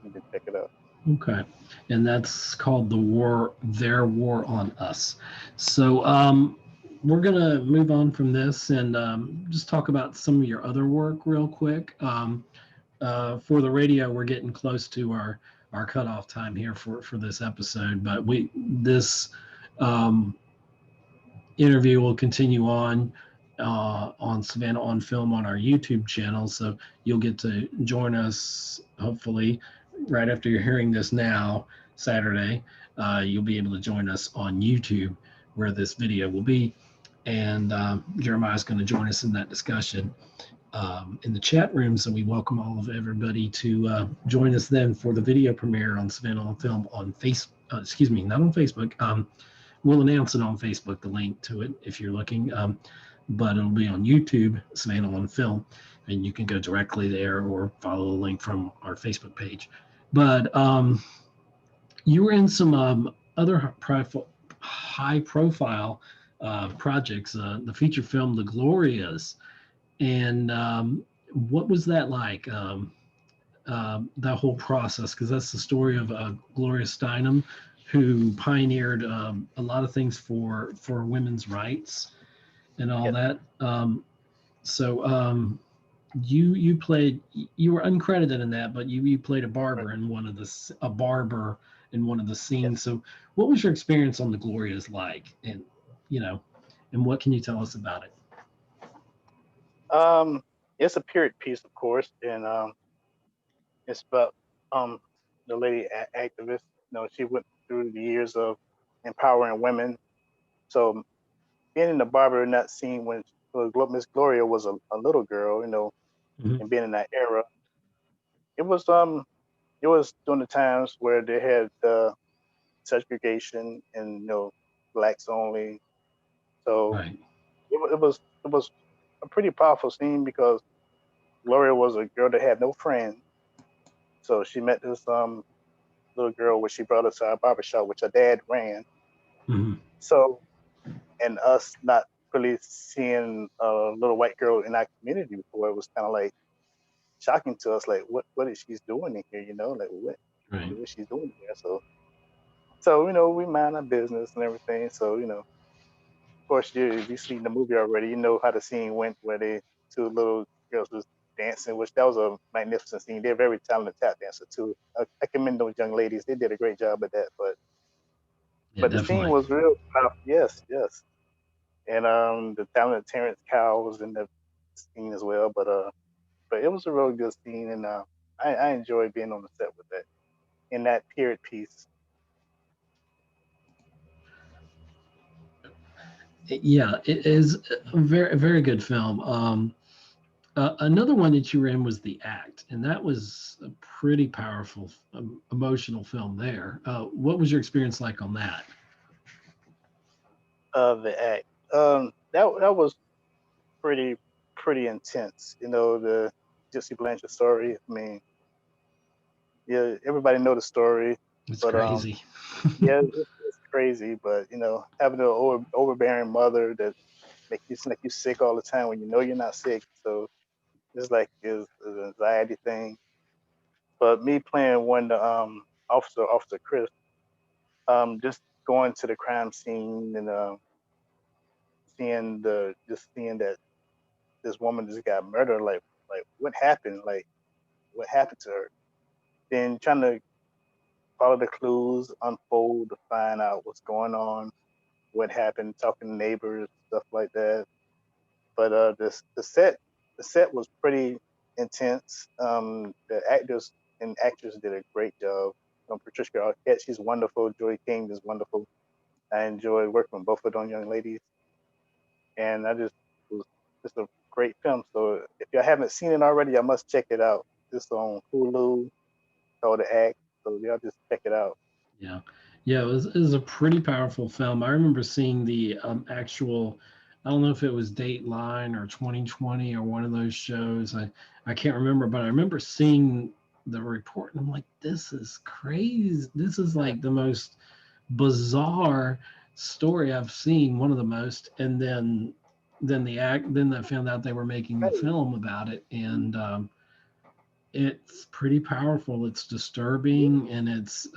need to check it out. Okay. And that's called Their War on Us. So we're going to move on from this and just talk about some of your other work real quick. For the radio, we're getting close to our cutoff time here for this episode, but this um, interview will continue on Savannah on Film on our YouTube channel. So you'll get to join us hopefully right after you're hearing this now, Saturday. You'll be able to join us on YouTube where this video will be. And Jeremiah's going to join us in that discussion in the chat room. So we welcome all of everybody to join us then for the video premiere on Savannah on Film on excuse me, not on Facebook. We'll announce it on Facebook, the link to it if you're looking, but it'll be on YouTube, Savannah on Film, and you can go directly there or follow the link from our Facebook page. But you were in some other high profile projects, the feature film, The Glorias. And what was that like? That whole process, because that's the story of Gloria Steinem, who pioneered a lot of things for women's rights and all Yes, that. So you played, you were uncredited in that, but you played right. a barber in one of the Yes. scenes. So what was your experience on the Glorias like, and you know, and what can you tell us about it? Um, it's a period piece, of course, and it's about um the lady activist. She went through the years of empowering women. So being in the barber in that scene when Miss Gloria was a little girl, Mhm. and being in that era, it was it was during the times where they had segregation and blacks only. So Right. it was a pretty powerful scene because Gloria was a girl that had no friends. So she met this little girl, which she brought us to our barbershop, which her dad ran. Mhm. So, and us not really seeing a little white girl in our community before, it was kind of like shocking to us. Like, what is she's doing in here? Like Right. what she's doing here. So we mind our business and everything. So of course, you seen the movie already. You know how the scene went where the two little girls was dancing, which that was a magnificent scene. They're very talented tap dancer too. I commend those young ladies. They did a great job at that. But Yeah, but the scene definitely. was real tough. Yes, yes. And the talented Terrence Cowell was in the scene as well. But it was a real good scene, and I enjoyed being on the set with that in that period piece. Yeah, it is a very good film. Another one that you were in was The Act, and that was a pretty powerful emotional film there. What was your experience like on that? The act. That was pretty pretty intense. The Gypsy Blanchard story. I mean, yeah, everybody know the story, It's but crazy. yeah, it's crazy. But having an overbearing mother that make you sick all the time when you know you're not sick. So it's like it's an anxiety thing. But me playing one Officer Chris, just going to the crime scene and seeing that this woman just got murdered. Like what happened? Like what happened to her? Then trying to follow the clues, unfold to find out what's going on, what happened, talking to neighbors, stuff like that. But the set was pretty intense. The actors and actors did a great job. Patricia Arquette, she's wonderful. Joy King is wonderful. I enjoyed working with both of them young ladies, and it was just a great film. So if y'all haven't seen it already, I must check it out. It's on Hulu called The Act. So y'all just check it out. Yeah, yeah, it was a pretty powerful film. I remember seeing the actual. I don't know if it was Dateline or 2020 or one of those shows. I can't remember, but I remember seeing the report, and I'm like, this is crazy. This is like the most bizarre story I've seen. One of the most, and then I found out they were making the Hey, film about it, and it's pretty powerful. It's yeah, disturbing, and it's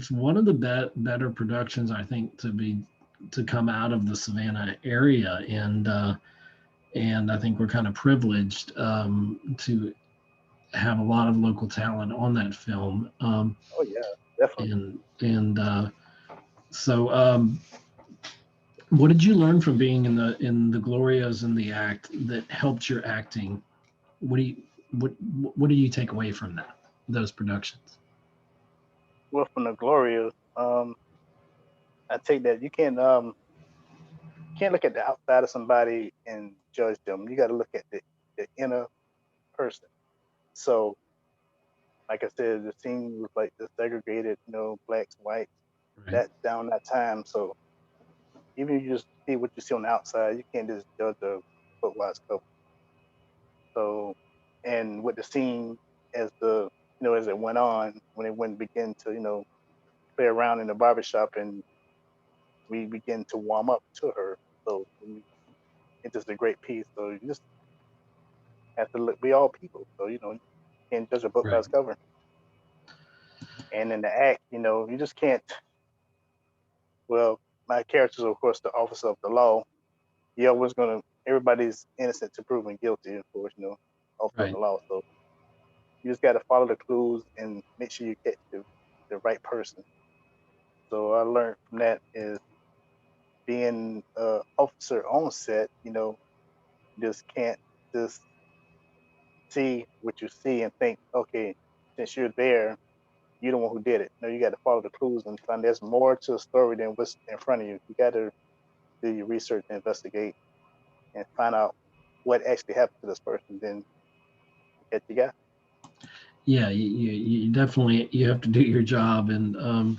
one of the better productions I think to come out of the Savannah area, and I think we're kind of privileged to have a lot of local talent on that film, oh yeah, definitely. and so what did you learn from being in the Glorias and the act that helped your acting? What do you what what do you take away from those productions? Well, from the Glorias, I take that you can't look at the outside of somebody and judge them. You got to look at the inner person. So, like I said, the scene was like the segregated, blacks, whites. Right, That down that time. So even if you just see what you see on the outside, you can't just judge a book by its cover. So, and with the scene as as it went on, when it went begin to play around in the barbershop, and we begin to warm up to her. So it's just a great piece. So you just have to look. We all people, so you can't judge a book by right, its cover. And in the act, you just can't. Well, my character is of course the officer of the law. You're always gonna. Everybody's innocent to proven guilty, of course. Officer of the right. law. So you just got to follow the clues and make sure you catch the right person. So I learned from that is being officer on set. Just can't just see what you see and think, okay, since you're there, you're the one who did it. No, you got to follow the clues and find there's more to a story than what's in front of you. You got to do your research and investigate and find out what actually happened to this person. Then get you got. Yeah, you definitely you have to do your job, and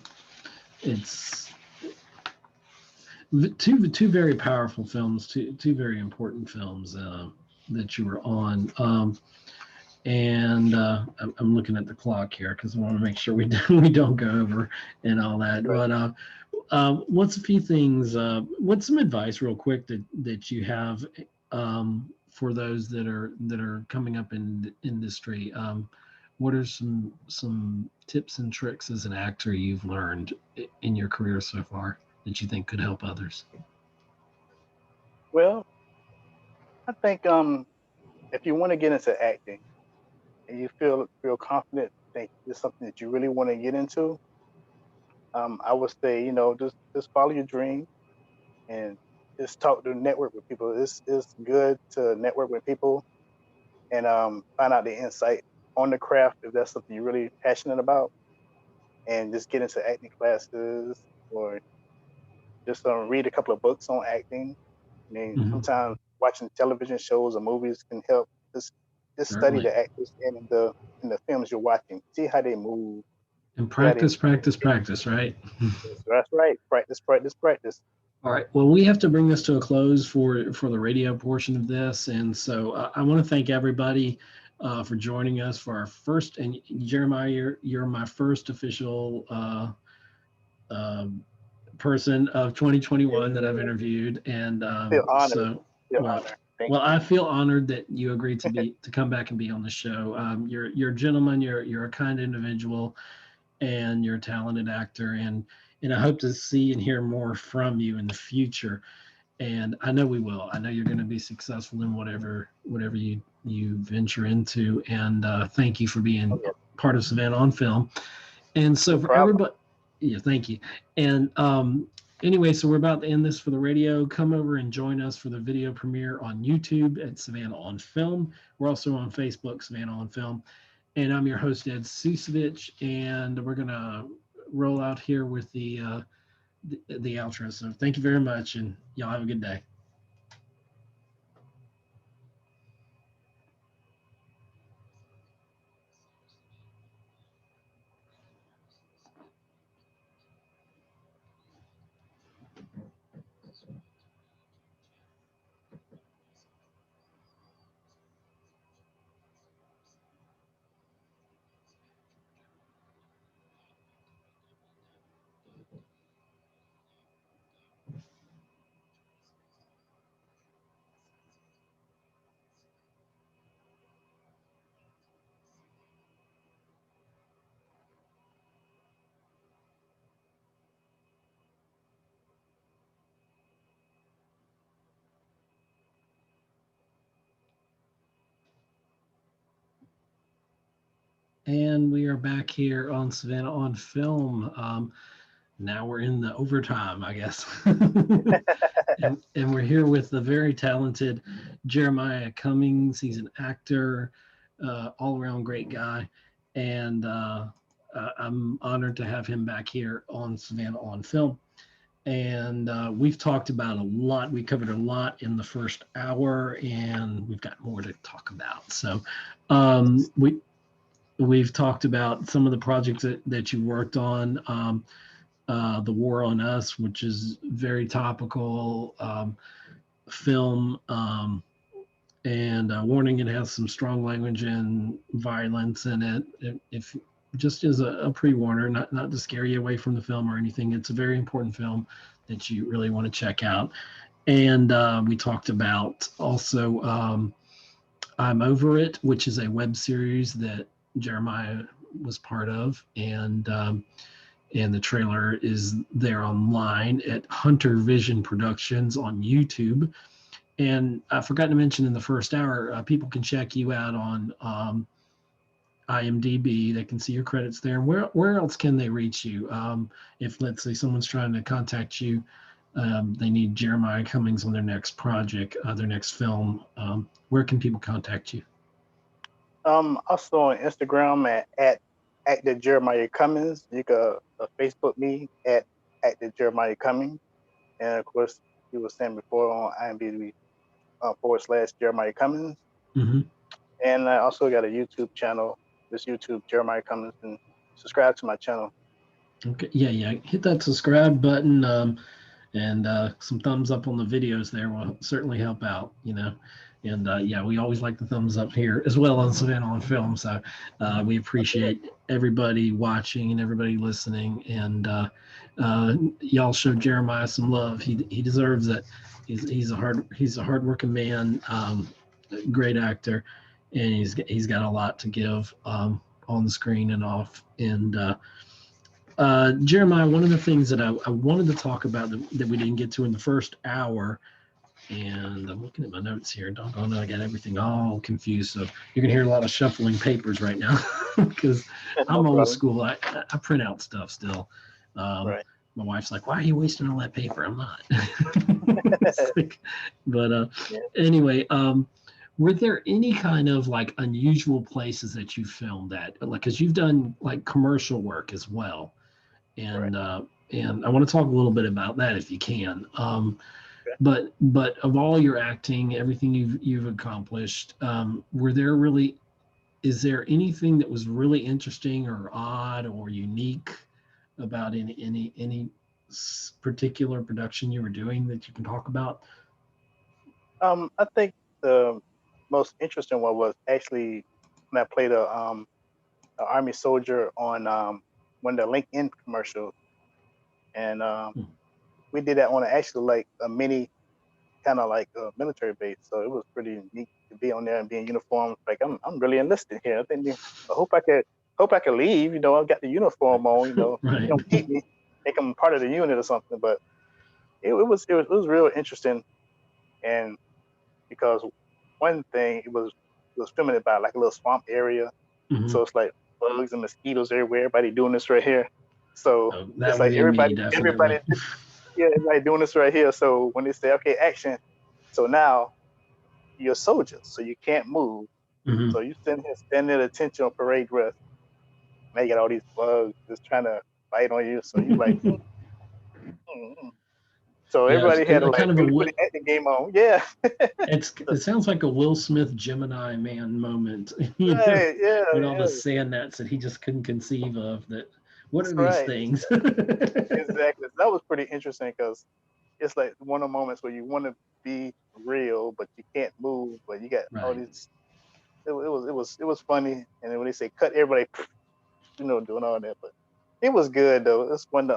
it's two very powerful films, two very important films that you were on. And I'm looking at the clock here because I want to make sure we don't go over and all that. Right. But what's a few things? What's some advice, real quick, that you have for those that are coming up in the industry? What are some tips and tricks as an actor you've learned in your career so far that you think could help others? Well, I think if you want to get into acting and you feel confident, think it's something that you really want to get into, I would say just follow your dream and just talk to network with people. It's good to network with people and find out the insight on the craft if that's something you're really passionate about, and just get into acting classes or just read a couple of books on acting. I mean, Hmm. sometimes watching television shows or movies can help. Just study Certainly. the actors and in the films you're watching. See how they move. And See how they. practice, practice, practice, right? That's right. Practice, practice, practice. All right. Well, we have to bring this to a close for the radio portion of this, and so I want to thank everybody for joining us for our first. And Jeremiah, you're my first official um person of 2021 that I've interviewed, and Feel honored. so Feel well, honored. Thank Well, you. I feel honored that you agreed to come back and be on the show. You're a gentleman. You're a kind individual, and you're a talented actor. And I hope to see and hear more from you in the future. And I know we will. I know you're going to be successful in whatever you venture into. And thank you for being Oh yeah, part of Savannah on Film. And so no for problem. everybody, yeah, thank you. And anyway, so we're about to end this for the radio. Come over and join us for the video premiere on YouTube at Savannah on Film. We're also on Facebook, Savannah on Film. And I'm your host, Ed Ciucevich, and we're gonna roll out here with the outro. So thank you very much, and y'all have a good day. And we are back here on Savannah on Film. Now we're in the overtime, I guess. And we're here with the very talented Jeremiah Cummings. He's an actor, all around great guy. And I'm honored to have him back here on Savannah on Film. And we've talked about a lot. We covered a lot in the first hour, and we've got more to talk about. So we've talked about some of the projects that you worked on. The War on Us, which is very topical film, and warning it has some strong language and violence in it. If just as a pre-warner, not to scare you away from the film or anything, it's a very important film that you really want to check out. And we talked about also I'm Over It, which is a web series that Jeremiah was part of, and the trailer is there online at Hunter Vision Productions on YouTube. And I forgot to mention in the first hour, people can check you out on IMDb. They can see your credits there. And where else can they reach you? If let's say someone's trying to contact you, they need Jeremiah Cummings on their next project, their next film. Where can people contact you? Also on Instagram at actor Jeremiah Cummings. You can Facebook me at actor Jeremiah Cummings, and of course you were saying before on IMDb / Jeremiah Cummings. Mm-hmm. And I also got a YouTube channel. This YouTube Jeremiah Cummings, and subscribe to my channel. Okay. Yeah, yeah. Hit that subscribe button, and some thumbs up on the videos there will certainly help out. And yeah, we always like the thumbs up here as well on Savannah on Film. So we appreciate everybody watching and everybody listening. And y'all show Jeremiah some love. He deserves it. He's a hardworking man, great actor, and he's got a lot to give on the screen and off. And Jeremiah, one of the things that I wanted to talk about that we didn't get to in the first hour, and I'm looking at my notes here. Doggone it, I got everything all confused. So you're gonna hear a lot of shuffling papers right now because No I'm old problem. school. I print out stuff still. Um, Right. my wife's like, "Why are you wasting all that paper?" I'm not. Like, but Yeah. anyway, were there any kind of like unusual places that you filmed at? Like, because you've done like commercial work as well, Right. and I want to talk a little bit about that if you can. Okay. But of all your acting, everything you've accomplished, were there really is there anything that was really interesting or odd or unique about any particular production you were doing that you can talk about? I think the most interesting one was actually when I played a army soldier on one of the LinkedIn commercials, and Hmm. we did that on actually like a mini kind of like a military base, so it was pretty neat to be on there and be in uniform. Like I'm really enlisted here. I think I hope I can leave. You know, I've got the uniform on. You know, they Right. don't keep me, make them part of the unit or something. But it was real interesting, and because one thing it was filming about like a little swamp area, Mhm. so it's like bugs and mosquitoes everywhere. Everybody doing this right here, so Oh, that it's would like be me, everybody, definitely. yeah, everybody doing this right here. So when they say okay, action, so now you're a soldier, so you can't move. Mhm. So you sitting here standing at attention on parade dress, and they got all these bugs just trying to bite on you. So you like, mm. So Yeah, everybody had to like kind of really put the acting game on. Yeah, it sounds like a Will Smith Gemini Man moment, you know, right, yeah, with all the yeah, sand nets that he just couldn't conceive of. That what are that's these right, things? exactly. That was pretty interesting because it's like one of the moments where you want to be real, but you can't move, but you got all Right. these. It was funny, and then when they say cut, everybody, doing all that, but it was good though. It's one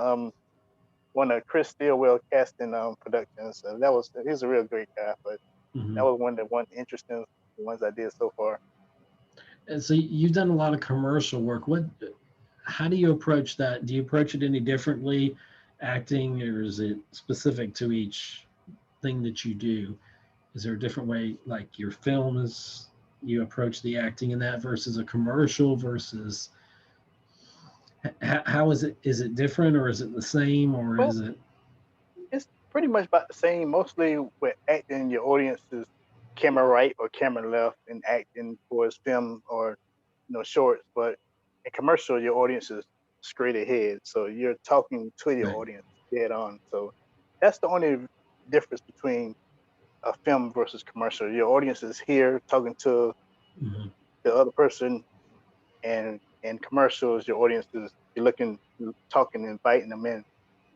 of Chris Stillwell casting productions. So he's a real great guy, but that Hmm. was one interesting ones I did so far. And so you've done a lot of commercial work. How do you approach that? Do you approach it any differently, acting, or is it specific to each thing that you do? Is there a different way, like your film is, you approach the acting in that versus a commercial versus how is it? Is it different or is it the same or Well, is it it's pretty much about the same. Mostly with acting, your audience is camera right or camera left, and acting towards film or shorts. But in commercial, your audience is straight ahead, so you're talking to your right? audience dead on. So that's the only difference between a film versus commercial. Your audience is here talking to Hmm. the other person, and in commercials, your audience is you're looking, talking, inviting them in.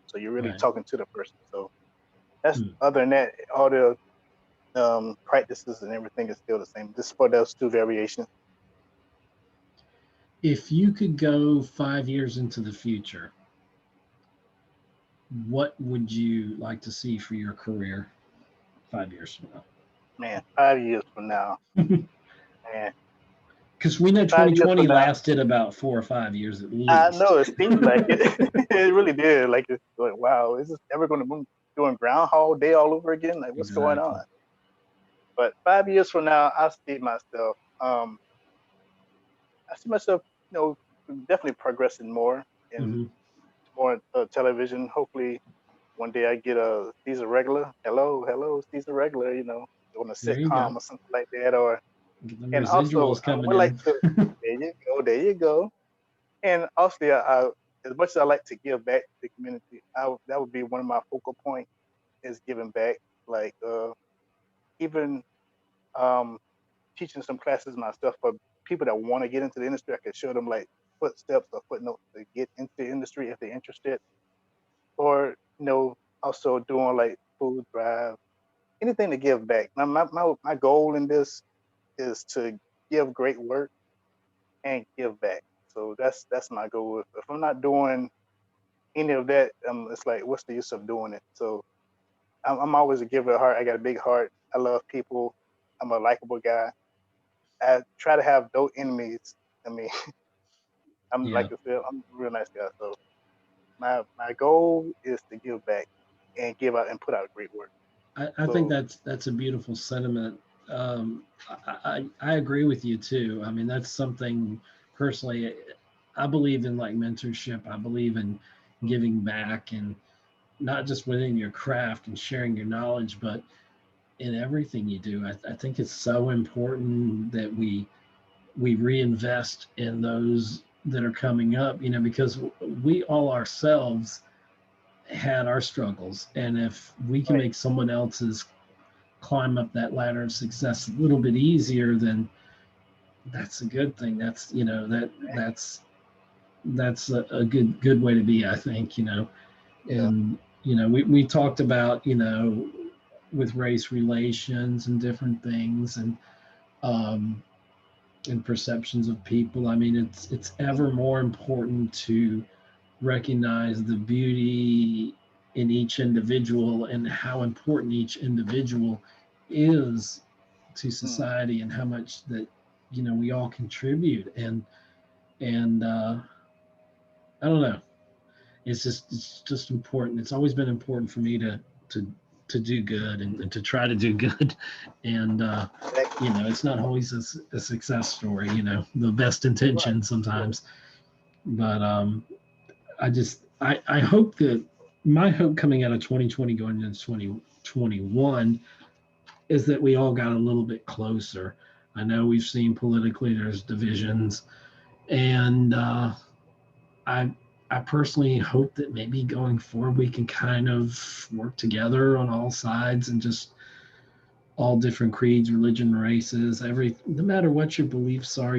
So you're really Right. talking to the person. So that's Hmm. other than that, all the practices and everything is still the same. Just for those two variations. If you could go 5 years into the future, what would you like to see for your career 5 years from Man, 5 years from now, now? man, Because we know 5 years 2020 from now, lasted about 4 or 5 years at I least. know it seems like it. It really did. Like it's like, wow, is this ever going to be doing Groundhog Day all over again? Like, what's going on? Exactly. But 5 years from now, I see myself. I see myself, you know, definitely progressing more in Hmm. more television. Hopefully, one day I get a Caesar regular. Hello, hello, Caesar regular. On a There you sitcom go. or something like that. Or Get them and also residuals I coming would like in. to. There you go. There you go. And also, as much as I like to give back to the community, that would be one of my focal points is giving back. Like even um, teaching some classes myself for people that want to get into the industry. I could show them like footsteps or footnotes to get into the industry if they're interested, or also doing like food drive, anything to give back. My goal in this is to give great work and give back. So that's my goal. If I'm not doing any of that, it's like what's the use of doing it? So I'm always a giver of heart. I got a big heart. I love people. I'm a likable guy. I try to have no enemies. I mean, I'm Yeah. like I said, I'm a real nice guy. So my goal is to give back and give out and put out great work. I think So that's a beautiful sentiment. I agree with you too. I mean, that's something personally. I believe in like mentorship. I believe in giving back and not just within your craft and sharing your knowledge, but in everything you do. I think it's so important that we reinvest in those that are coming up. Because we all ourselves had our struggles, and if we can right, make someone else's climb up that ladder of success a little bit easier, then that's a good thing. That's a good way to be, I think. yeah, And we talked about with race relations and different things um and perceptions of people. I mean, it's ever more important to recognize the beauty in each individual and how important each individual is to Mm. society and how much that we all contribute. And I don't know, it's just important. It's always been important for me to to do good and to try to do good. And Exactly. it's not always a success story, the best Right. intentions sometimes. But I hope that my hope coming out of 2020 going into 2021 is that we all got a little bit closer. I know we've seen politically there's divisions, and I I personally hope that maybe going forward we can kind of work together on all sides and just all different creeds, religion, races, every no matter what your beliefs are,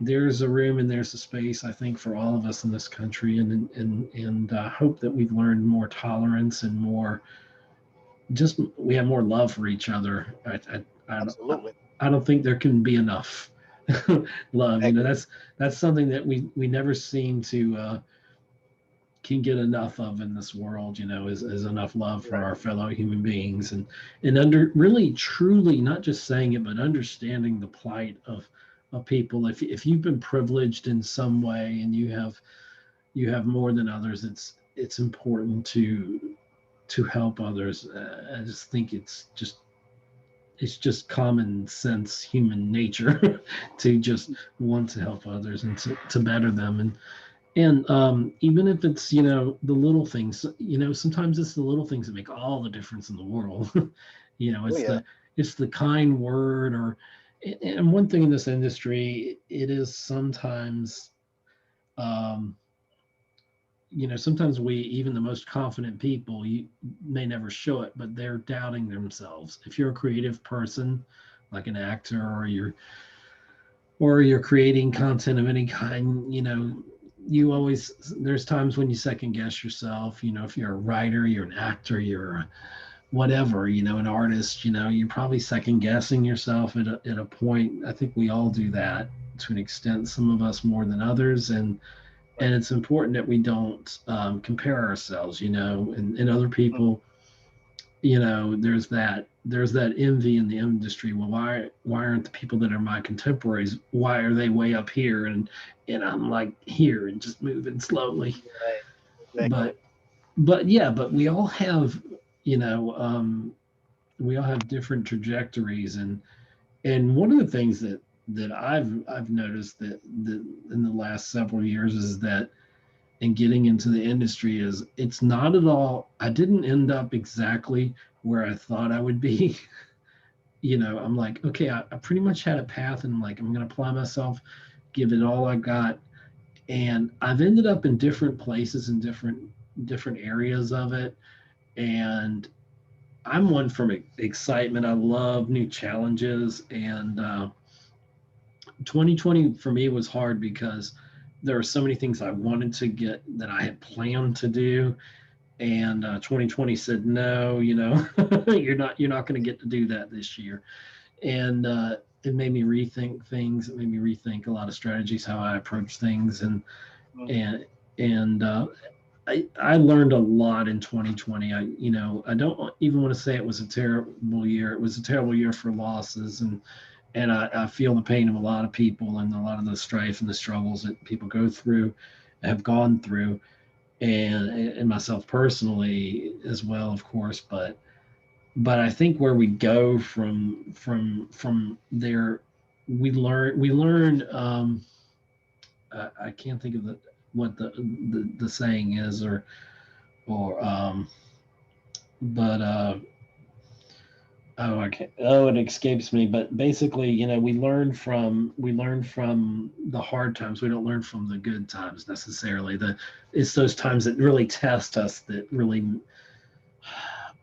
there's a room and there's a space I think for all of us in this country, and hope that we've learned more tolerance and more just we have more love for each other. Absolutely. I don't think there can be enough love. Exactly. That's something that we never seem to can get enough of in this world. Is enough love for Right. our fellow human beings, and under really truly not just saying it but understanding the plight of people. If you've been privileged in some way and you have more than others, it's important to help others. I just think it's just common sense human nature to just want to help others and to better them. And even if it's the little things, sometimes it's the little things that make all the difference in the world. Oh It's yeah. the kind word. Or and one thing in this industry, it is sometimes um sometimes we, even the most confident people, you may never show it, but they're doubting themselves. If you're a creative person, like an actor, or you're creating content of any kind, you always there's times when you second guess yourself. If you're a writer, you're an actor, you're whatever, an artist, you're probably second guessing yourself at a point. I think we all do that to an extent, some of us more than others. And Right. it's important that we don't compare ourselves, and other Mm. people. There's that envy in the industry. Well, why aren't the people that are my contemporaries, why are they way up here and I'm like here and just moving slowly? Right. Exactly. But yeah, but you know we all have different trajectories. And one of the things that I've noticed that in the last several years is that and getting into the industry is it's not at all. I didn't end up exactly where I thought I would be. I'm like, okay, I pretty much had a path, and like I'm gonna apply myself, give it all I got. And I've ended up in different places and different areas of it. And I'm one from excitement. I love new challenges. And 2020 for me was hard because there are so many things I wanted to get that I had planned to do. And 2020 said no. You're not going to get to do that this year. And it made me rethink things. It made me rethink a lot of strategies, how I approach things. Mm. And I learned a lot in 2020. I don't even want to say it was a terrible year. It was a terrible year for losses, and I feel the pain of a lot of people and a lot of the strife and the struggles that people go through, have gone through, and myself personally as well, of course. But I think where we go from there, we learn. I can't think of what the saying is, or but oh, I can't. Oh, it escapes me. But basically, we learn from the hard times. We don't learn from the good times necessarily. It's those times that really test us. That really,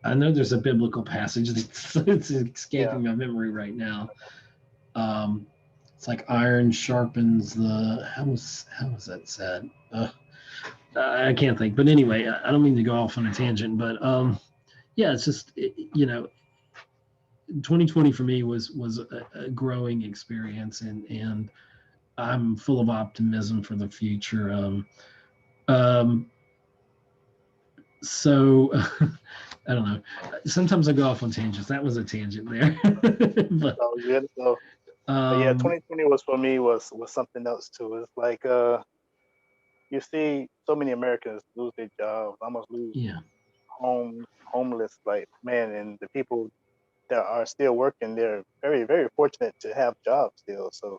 I know there's a biblical passage that's it's Yeah. escaping my memory right now. Um, it's like iron sharpens the. How was that said? I can't think. But anyway, I don't mean to go off on a tangent. But yeah, it's just 2020 for me was a growing experience, and I'm full of optimism for the future. Um, So I don't know. Sometimes I go off on tangents. That was a tangent there. But So good. So, but yeah, um, 2020 was for me was something else too. It's like you see so many Americans lose their jobs, almost lose yeah, homeless. Like man, and the people that are still working, they're very fortunate to have jobs still. So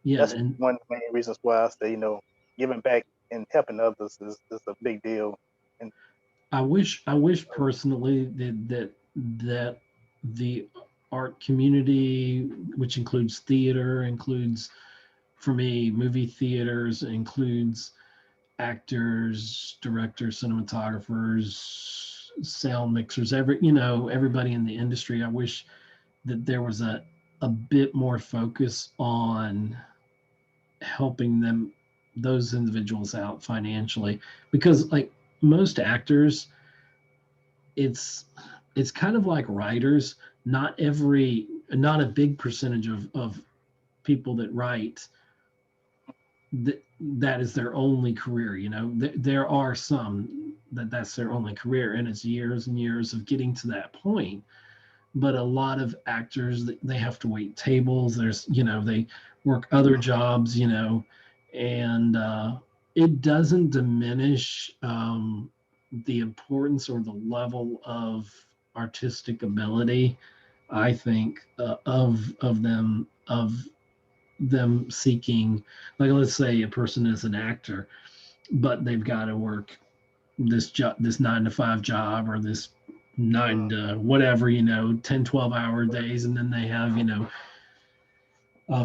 yeah, that's and one of the main reasons why I say giving back and helping others is a big deal. And I wish personally that the art community, which includes theater, includes for me movie theaters, includes actors, directors, cinematographers, sound mixers, everybody in the industry. I wish that there was a bit more focus on helping those individuals out financially, because like most actors, it's it's kind of like writers. Not a big percentage of people that write that is their only career. There are some that's their only career, and it's years and years of getting to that point. But a lot of actors, they have to wait tables. They work other jobs, and it doesn't diminish the importance or the level of artistic ability, I think, of them seeking, like, let's say a person is an actor, but they've got to work this 9 to 5 job, or this nine mm, to whatever, 10, 12 hour days, and then they have,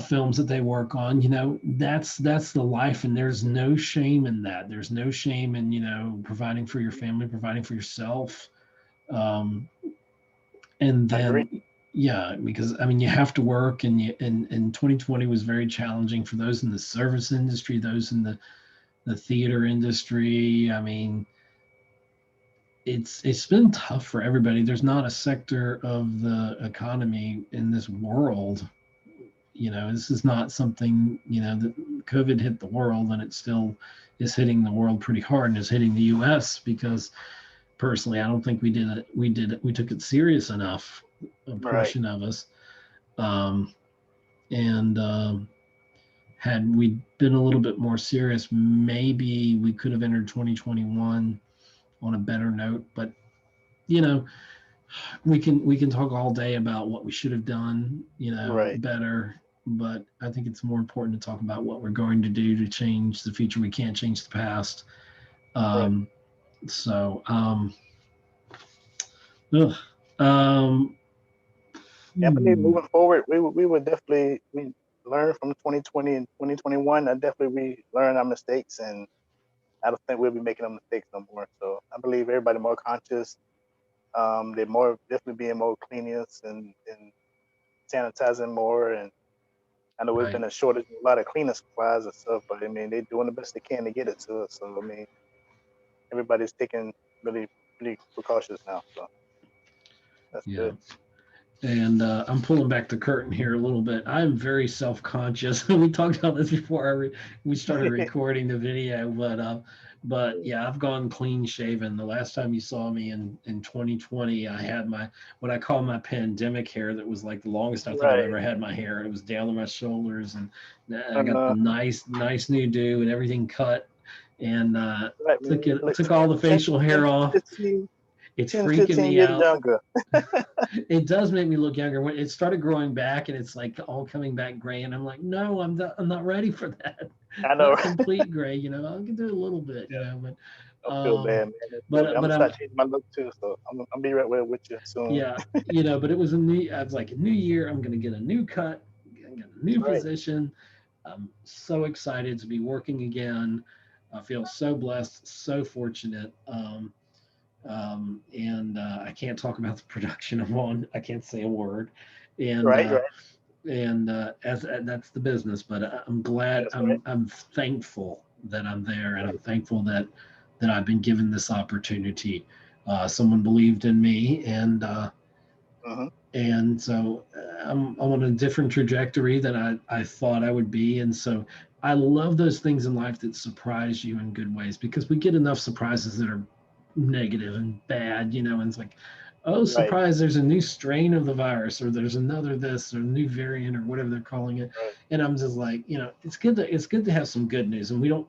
films that they work on. That's the life, and there's no shame in that. There's no shame in, providing for your family, providing for yourself. And I agree. then, yeah, because I mean, you have to work, and 2020 was very challenging for those in the service industry, those in the theater industry. I mean, it's been tough for everybody. There's not a sector of the economy in this world. This is not something, that COVID hit the world, and it still is hitting the world pretty hard, and is hitting the US, because personally, I don't think we took it serious enough, a Right, portion of us. Um, and Had we been a little bit more serious, maybe we could have entered 2021 on a better note. But you know, we can talk all day about what we should have done, right, better. But I think it's more important to talk about what we're going to do to change the future. We can't change the past. right. Um, so, ugh, um, Yeah, I believe hmm, moving forward, we would definitely we learn from 2020 and 2021. I definitely we learn our mistakes, and I don't think we'll be making them mistakes no more. So I believe everybody more conscious. They're more definitely being more cleanliness and sanitizing more. And I know we've right. been a shortage of a lot of cleaning supplies and stuff, but I mean they're doing the best they can to get it to us. So I mean everybody's taking really precautious now. So that's Yeah. good. And I'm pulling back the curtain here a little bit. I'm very self-conscious. We talked about this before we started recording the video, but yeah, I've gone clean shaven. The last time you saw me in 2020, I had my what I call my pandemic hair. That was like the longest I think I've Right. ever had my hair. It was down to my shoulders, and I got the Uh, nice new do and everything cut, and right, took man. it Like took all the 10, facial 10, hair off. 15, It's 10, freaking 15 me years out. younger. It does make me look younger. When it started growing back, and it's like all coming back gray, and I'm like, no, I'm not ready for that. I know. Not complete gray, I can do a little bit, Yeah, I but feel bad, man. I'm but gonna start changing my look too, so I'm be right with you soon. yeah, but it was I was like, a new year, I'm gonna get a new cut, get a new Right. position. I'm so excited to be working again. I feel so blessed, so fortunate. And I can't talk about the production I'm on. I can't say a word, and Right, uh, right. as that's the business. But I'm glad. That's right. I'm thankful that I'm there, and I'm Right. thankful that I've been given this opportunity. Someone believed in me, Mm-hmm. and so I'm on a different trajectory than I thought I would be. And so I love those things in life that surprise you in good ways, because we get enough surprises that are negative and bad, and it's like, oh, Right, surprise, there's a new strain of the virus, or there's another this, or new variant, or whatever they're calling it. right. And I'm just like, it's good to have some good news, and we don't.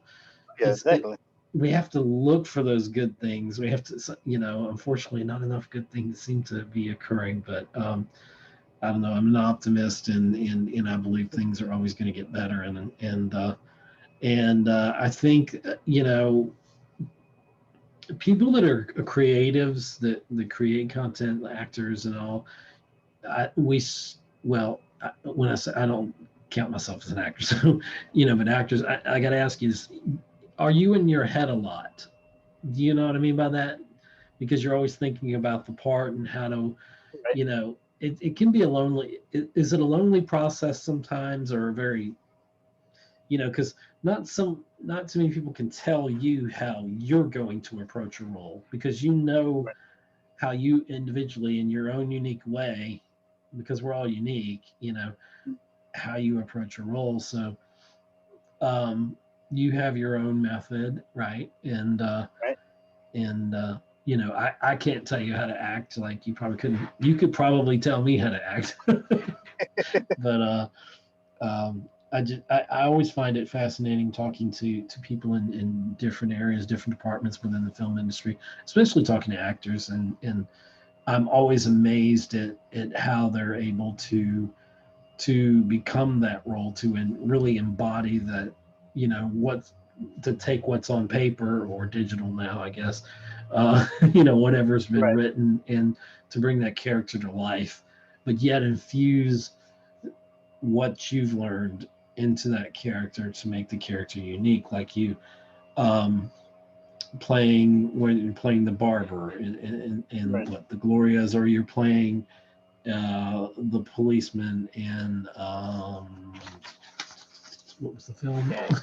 Yeah, It's it. exactly. We have to look for those good things. We have to, unfortunately, not enough good things seem to be occurring. But I don't know. I'm an optimist, and I believe things are always going to get better. And I think people that are creatives that create content, actors and all. When I say, I don't count myself as an actor, so but actors, I got to ask you this: are you in your head a lot? Do you know what I mean by that? Because you're always thinking about the part and how to, Right. it can be a lonely. Is it a lonely process sometimes, or a very, because not too many people can tell you how you're going to approach a role, because Right. how you individually in your own unique way, because we're all unique, how you approach a role. So um, you have your own method, right? Right. I can't tell you how to act. Like, you probably couldn't. You could probably tell me how to act, but I always find it fascinating talking to people in different areas, different departments within the film industry, especially talking to actors, and I'm always amazed at how they're able to become that role, really embody that, what to take what's on paper or digital now, I guess, whatever's been Right. written, and to bring that character to life, but yet infuse what you've learned into that character to make the character unique, like you um, playing when you're playing the barber in Right. what the Glorias, or you're playing the policeman in what was the film? Yeah. Yeah.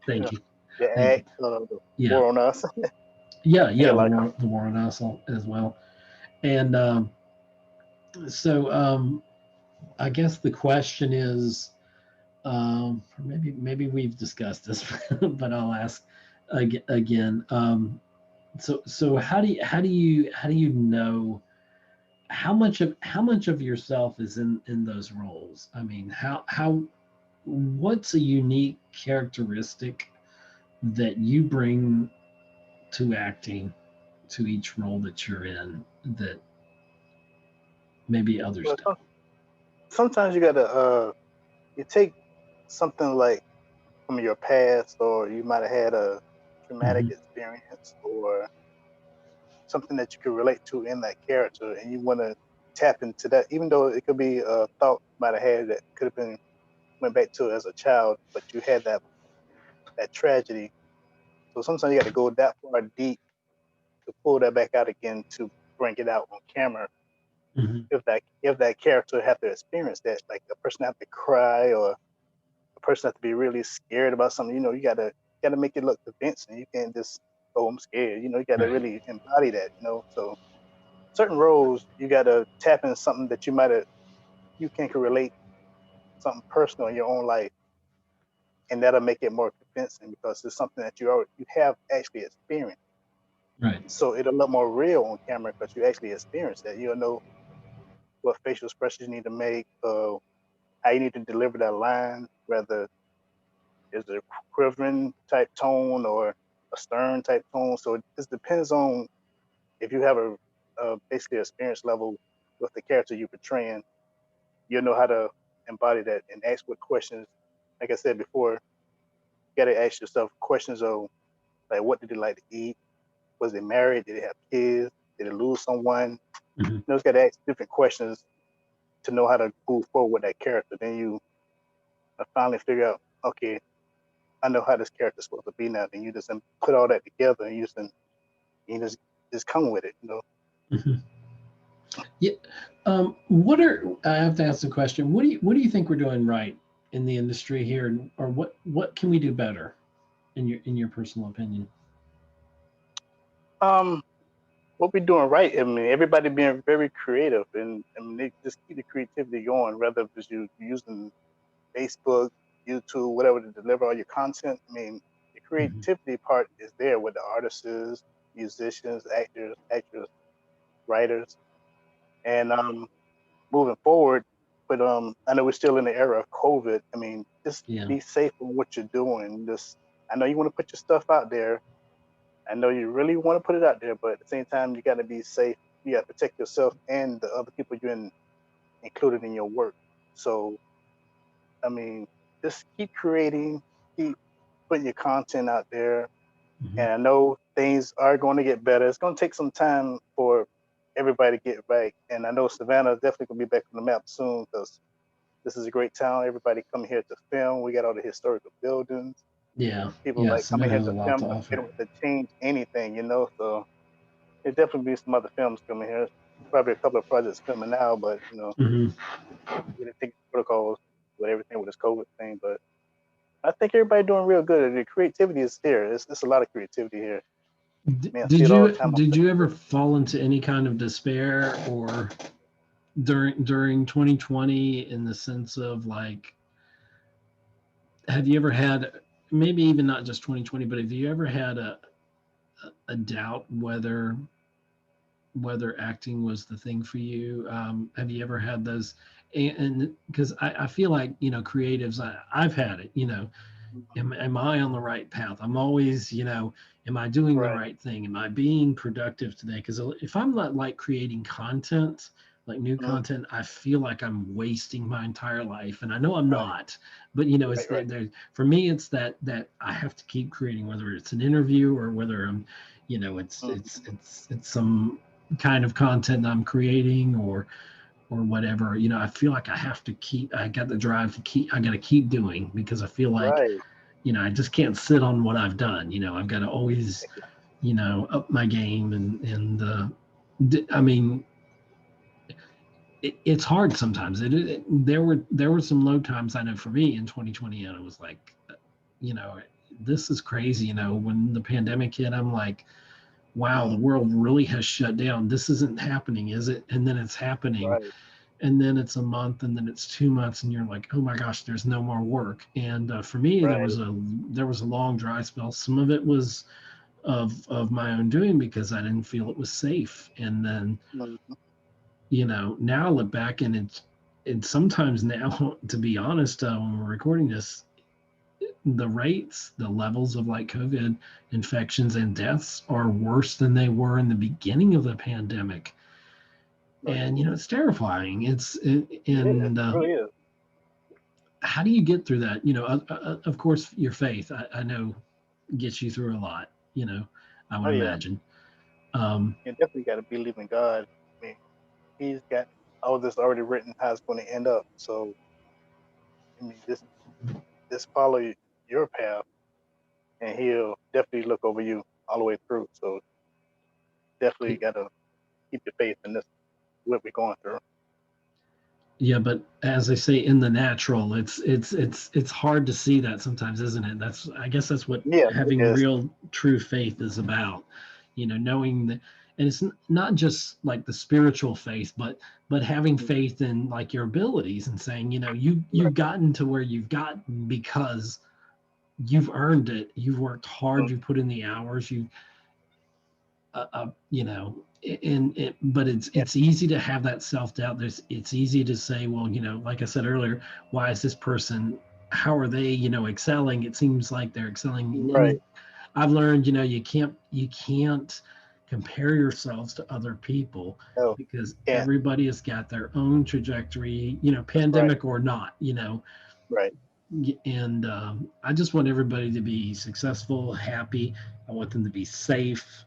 Thank you, The thank you. act, the Yeah, war on us. yeah, I yeah. get a lot of The war on us as well. And so I guess the question is, or maybe we've discussed this, but I'll ask again. So how do you know how much of yourself is in those roles? I mean, how what's a unique characteristic that you bring to acting, to each role that you're in, that maybe others well, don't? sometimes you gotta you take something like from your past, or you might have had a traumatic Hmm. experience, or something that you can relate to in that character, and you want to tap into that, even though it could be a thought you might have had that could have been went back to as a child, but you had that tragedy. So sometimes you got to go that far deep to pull that back out again to bring it out on camera. Hmm. If that character have to experience that, like a person have to cry, or a person have to be really scared about something, you gotta make it look convincing. You can't just, oh, I'm scared. You gotta Right. really embody that. So certain roles you gotta tap in something that you can relate, something personal in your own life, and that'll make it more convincing because it's something that you have actually experienced. Right. So it'll look more real on camera because you actually experienced that. You'll know what facial expressions you need to make, how you need to deliver that line, whether it's a quivering type tone or a stern type tone. So it just depends on if you have a basically experience level with the character you're portraying. You'll know how to embody that and ask what questions. Like I said before, you got to ask yourself questions of, like, what did they like to eat? Was they married? Did they have kids? Did they lose someone? Hmm. You just got to ask different questions to know how to move forward with that character. Then you finally figure out, okay, I know how this character's supposed to be now. Then you just put all that together, and you just come with it. Hmm. Yeah. I have to ask the question. What do you think we're doing right in the industry here, or what can we do better in your personal opinion? Um, what we doing right? I mean, everybody being very creative, and I mean, they just keep the creativity going. Whether it's you using Facebook, YouTube, whatever to deliver all your content. I mean, the Hmm. creativity part is there with the artists is. musicians, actors, actors, writers, and moving forward. But I know we're still in the era of COVID. I mean, just Yeah. be safe on what you're doing. Just I know you want to put your stuff out there. I know you really want to put it out there, but at the same time, you got to be safe. You got to protect yourself and the other people included in your work. So, I mean, just keep creating, keep putting your content out there. Mm-hmm. And I know things are going to get better. It's going to take some time for everybody to get right. And I know Savannah is definitely going to be back on the map soon because this is a great town. Everybody come here to film. We got all the historical buildings. Yeah. People Yeah. like coming Savannah here has a to lot film to because they offer. don't have to change anything, you know. So there definitely be some other films coming here. Probably a couple of projects coming now, but you know, Mm-hmm. we didn't take protocols with everything with this COVID thing. But I think everybody doing real good. The creativity is here. It's a lot of creativity here. Man, I see Did it all the you time on did you ever Facebook. fall into any kind of despair or during 2020 in the sense of like, have you ever had, maybe even not just 2020, but have you ever had a doubt whether acting was the thing for you? Have you ever had those? And because I feel like, creatives, I've had it, am I on the right path? I'm always, am I doing the Right. right thing? Am I being productive today? Because if I'm not like creating content, like new Mhm. content, I feel like I'm wasting my entire life. And I know I'm Right. not, but it's Right. Right. that there, for me, it's that I have to keep creating, whether it's an interview or whether I'm, Mhm. it's some kind of content I'm creating or whatever. I feel like I got the drive to I got to keep doing because I feel like, Right. I just can't sit on what I've done. I've got to always, up my game I mean, it's hard sometimes. There were some low times I know for me in 2020, and it was like, you know, this is crazy. When the pandemic hit, I'm like, wow, the Mhm. world really has shut down. This isn't happening, is it? And then it's happening, Right. and then it's a month, and then it's 2 months, and you're like, oh my gosh, there's no more work. And for me, there was Right. a long dry spell. Some of it was of my own doing because I didn't feel it was safe. And then, Mhm. now I look back and it's sometimes now, to be honest, when we're recording this, the levels of like COVID infections and deaths are worse than they were in the beginning of the pandemic. Right. And, it's terrifying. It is. It And really is. how do you get through that? Of course, your faith, I know, gets you through a lot, I Oh would yeah. imagine. Um, You definitely got to believe in God. I mean, He's got all this already written how it's going to end up. So I mean, just follow your path, and He'll definitely look over you all the way through. So definitely got to keep your faith in this what we're going through. Yeah, but as I say, in the natural, it's hard to see that sometimes, isn't it? I guess that's what Yeah, it having is. real true faith is about. Knowing that, and it's not just like the spiritual faith, but having Mhm. faith in like your abilities and saying, you've Right. gotten to where you've gotten because you've earned it. You've worked hard. Mhm. You put in the hours. And but Yeah. it's easy to have that self-doubt. It's easy to say, well, like I said earlier, why is this person, how are they, excelling? It seems like they're excelling. Right. I've learned, you can't compare yourselves to other people No. because Can't. everybody has got their own trajectory, That's right. pandemic or not. Right. And I just want everybody to be successful, happy. I want them to be safe.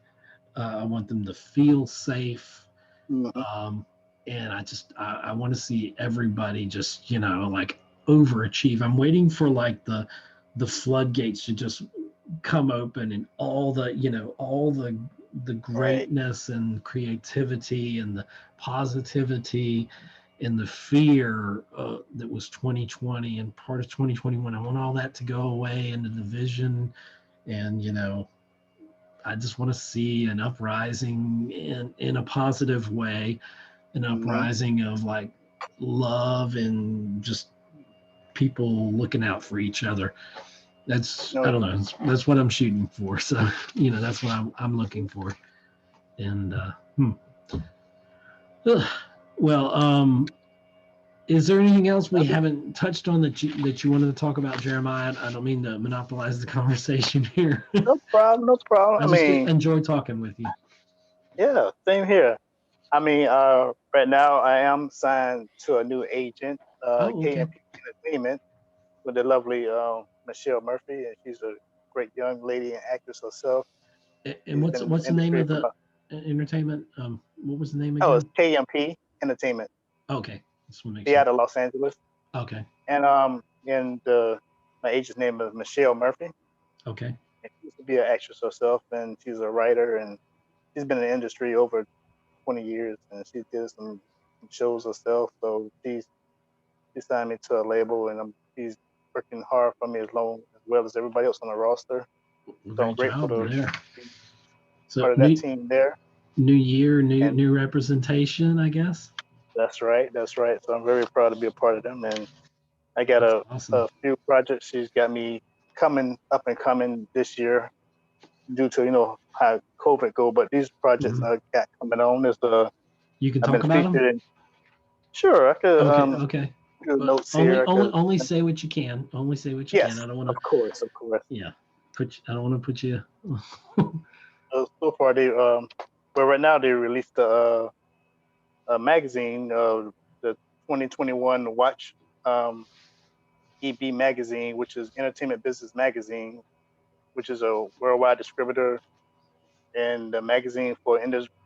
I want them to feel safe. Hmm. Um, and I want to see everybody just, like overachieve. I'm waiting for like the floodgates to just come open and all the Right. greatness and creativity and the positivity and the fear that was 2020 and part of 2021. I want all that to go away and the division and I just want to see an uprising in a positive way, an Hmm. uprising of like love and just people looking out for each other. That's I No, don't know. That's what I'm shooting for. So that's what I'm looking for. And ugh. well, is there anything else we haven't touched on that you wanted to talk about, Jeremiah? I don't mean to monopolize the conversation here. no problem, no problem. I I just mean, enjoy talking with you. yeah, same here. I mean, right now I am signed to a new agent, Oh, okay. KMP Entertainment, with the lovely Michelle Murphy, and she's a great young lady and actress herself. And She's what's been in the what's the name industry of for the about, entertainment? What was the name oh, it's again? KMP Entertainment. Okay, just want to make She sure. out of Los Angeles, Okay, and my agent's name is Michelle Murphy. okay. And she used to be an actress herself, and she's a writer, and she's been in the industry over 20 years, and she did some shows herself. So she signed me to a label, and she's working hard for me as well as everybody else on the roster. Well, So I'm great grateful job to there. be So part of that team there. new year, new And new representation, I guess. that's right, that's right. So I'm very proud to be a part of them. And I got That's a awesome. few projects she's got me coming up and coming this year due to how COVID go. But these projects Hmm. I got coming on is You can I've been talk about them. featured in. Sure, I could Okay, okay. do But notes here. I could. only say what you can. Only say what you can. Yes, I don't want of to. course, of course. Yeah, I don't want to put you. So far they well right now they released a magazine, the 2021 Watch um EB magazine, which is Entertainment Business Magazine, which is a worldwide distributor and a magazine for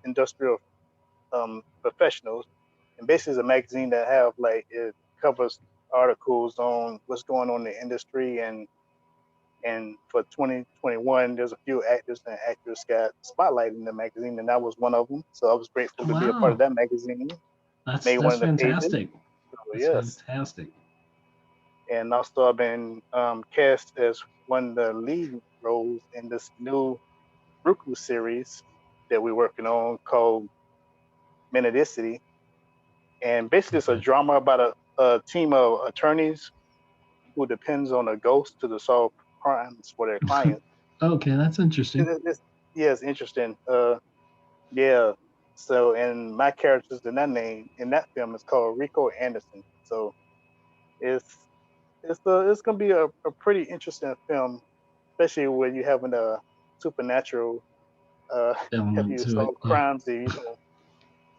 industrial professionals. And basically, it's a magazine that have like it covers articles on what's going on in the industry. And for 2021, there's a few actors and actors got spotlighted in the magazine, and that was one of them. So I was grateful to be a part of Wow, that magazine. that's Made one that's of the pages. fantastic. So That's yes, fantastic. and also I've been cast as one of the lead roles in this new Roku series that we're working on called Menadicity. And basically, it's a Okay. drama about a team of attorneys who depends on a ghost to solve crimes for their clients. Okay, that's interesting. Yeah, it's interesting. Yeah. So, and my character's in that name in that film is called Rico Anderson. So it's it's gonna be a pretty interesting film, especially when you having a supernatural uh help Element you to it. solve Yeah. crimes that you don't really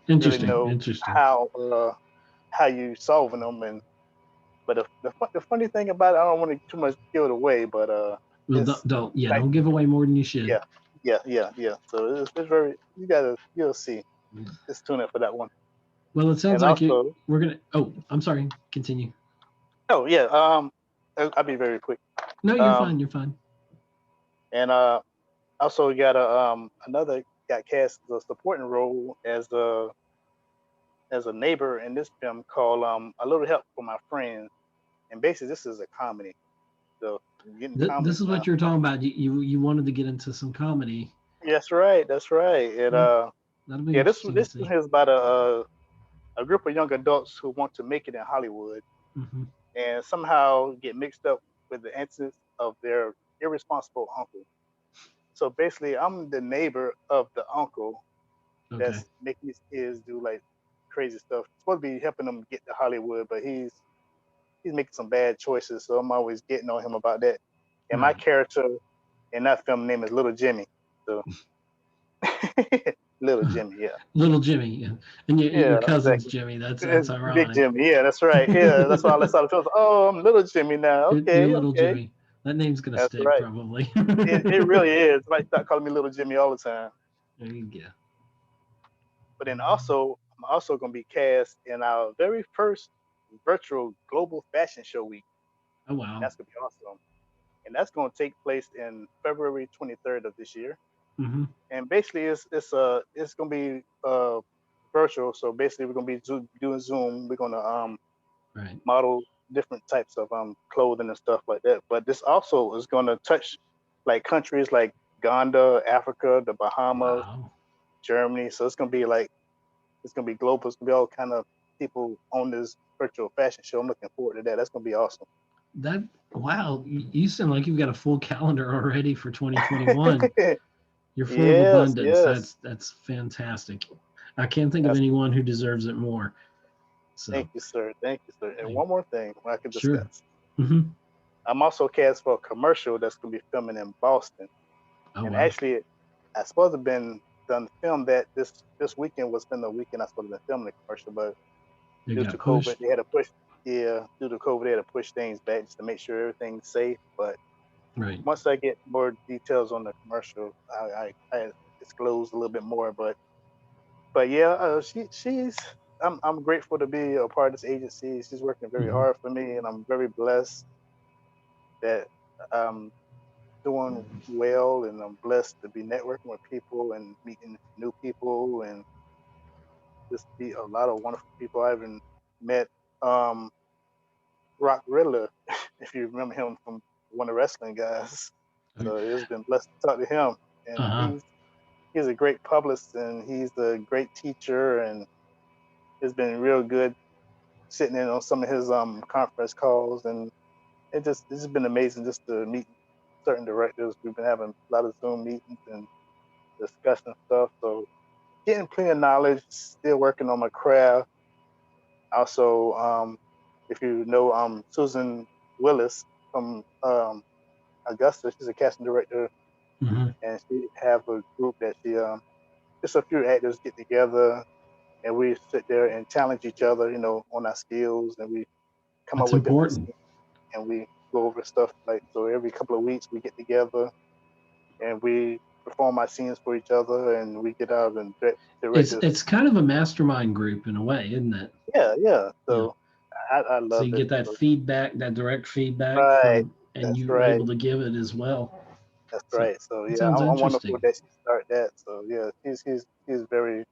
Interesting. know Interesting. how you solving them. And but the funny thing about it, I don't want to too much give it away, but Well, it's yeah, like don't give away more than you should. yeah, yeah. So it's very you'll see. Just tune in for that one. Well, it sounds And like you. also, We're gonna. Oh, I'm sorry. Continue. oh yeah, I'll be very quick. No, you're Um, fine. You're fine. and also got another got cast as a supporting role as a neighbor in this film called A Little Help for My Friends. And basically, this is a comedy. So I'm getting This comedy is now. what you're talking about. You wanted to get into some comedy. That's right. That's right. And Well, that'll be yeah, this interesting to this see. is about a group of young adults who want to make it in Hollywood Hmm. and somehow get mixed up with the antics of their irresponsible uncle. So basically, I'm the neighbor of the uncle Okay. that's making these kids do like crazy stuff. Supposed to be helping them get to Hollywood, but he's making some bad choices. So I'm always getting on him about that. And my Right. character in that film name is Little Jimmy. So Little Jimmy, yeah. Little Jimmy, and your Yeah, cousin's exactly. Jimmy. That's It's Big ironic. Jimmy. Yeah, that's right. Yeah, that's why I started feeling. Oh, I'm Little Jimmy now. You're Okay, little okay. Jimmy. That name's gonna That's stick right. probably. It really is. Like start calling me Little Jimmy all the time. There you go. But then also, I'm also going to be cast in our very first virtual global fashion show week. Oh wow. That's going to be awesome. And that's going to take place in February 23rd of this year. Hmm. And basically, it's going to be virtual. So basically, we're going to be doing Zoom. We're going to Right. model different types of clothing and stuff like that. But this also is going to touch like countries like Uganda, Africa, the Bahamas, Wow. Germany. So it's gonna be global. It's gonna be all kind of people on this virtual fashion show. I'm looking forward to that. That's gonna be awesome. that wow, you sound like you've got a full calendar already for 2021. You're full of Yes, abundance. yes. That's fantastic. I can't think of That's, anyone who deserves it more. thank So, you, sir. Thank you, sir. And I, one more thing I can sure. discuss. Hmm. I'm also cast for a commercial that's going to be filming in Boston. Oh And wow, actually, I supposed to have been done film that this weekend was been the weekend I supposed to have been filming the commercial, but it due got to COVID, pushed. they had to push. Yeah, due to COVID, they had to push things back just to make sure everything's safe. But Right. once I get more details on the commercial, I disclose a little bit more. But yeah, she's I'm grateful to be a part of this agency. She's working very Hmm. hard for me, and I'm very blessed that I'm doing well, and I'm blessed to be networking with people and meeting new people, and just be a lot of wonderful people. I even met um, Rock Riddler, if you remember him from one of the wrestling guys. So it's been blessed to talk to him, Uh and huh. he's a great publicist, and he's a great teacher, and it's been real good sitting in on some of his conference calls, and it's just been amazing just to meet certain directors. We've been having a lot of Zoom meetings and discussing stuff, so getting plenty of knowledge. Still working on my craft. Also, if you know Susan Willis from Augusta, she's a casting director, Hmm. and she have a group that she just a few actors get together, and we sit there and challenge each other, on our skills, and we come up That's with different important. scenes, and we go over stuff like so. Every couple of weeks, we get together and we perform our scenes for each other, and we get out and direct this. It's kind of a mastermind group in a way, isn't it? Yeah, yeah. Yeah. So I So love you it. get that So, feedback, that direct feedback right. from, and That's you right. able to give it as well. That's So right. So it yeah, sounds I'm wonderful interesting. that she started that. So yeah, she's very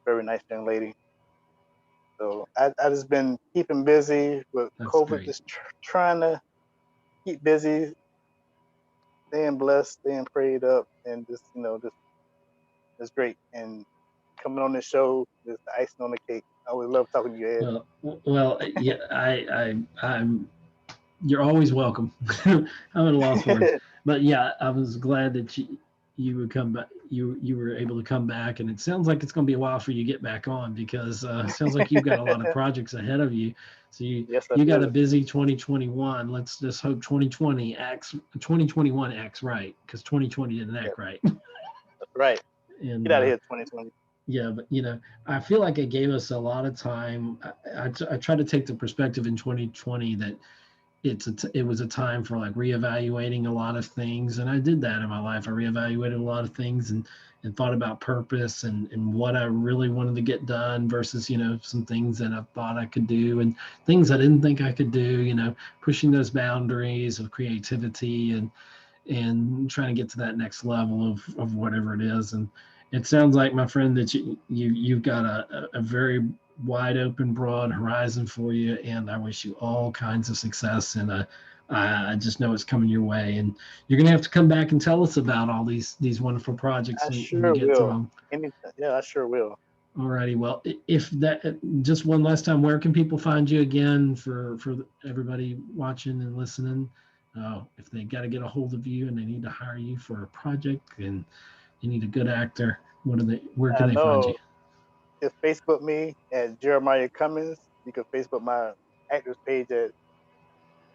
very nice young lady. So I just been keeping busy with That's COVID, great. just trying to keep busy, staying blessed, staying prayed up, and just just it's great. And coming on the show is the icing on the cake. I always love talking to you, Yeah, I'm. You're always welcome. I'm at a loss for words, Ed. but yeah, I was glad that you would come back. You were able to come back, and it sounds like it's going to be a while for you to get back on because it sounds like you've got a lot of projects ahead of you. So Yes, I you got a do. busy 2021. Let's just hope 2021 acts right because 2020 didn't Yeah, act right. that's right. And Get out of here, 2020. yeah, but I feel like it gave us a lot of time. I try to take the perspective in 2020 that it was a time for like reevaluating a lot of things, and I did that in my life. I reevaluated a lot of things and thought about purpose and what I really wanted to get done versus some things that I thought I could do and things I didn't think I could do. Pushing those boundaries of creativity and trying to get to that next level of whatever it is. And it sounds like, my friend, that you've got a very wide open, broad horizon for you, and I wish you all kinds of success. And I just know it's coming your way, and you're gonna have to come back and tell us about all these wonderful projects I when you sure get to will. them. Anytime. Yeah, I sure will. Alrighty, well, if that just one last time, where can people find you again for everybody watching and listening? If they got to get a hold of you and they need to hire you for a project and you need a good actor, where can I they find you? know. Just Facebook me at Jeremiah Cummings. You can Facebook my actors page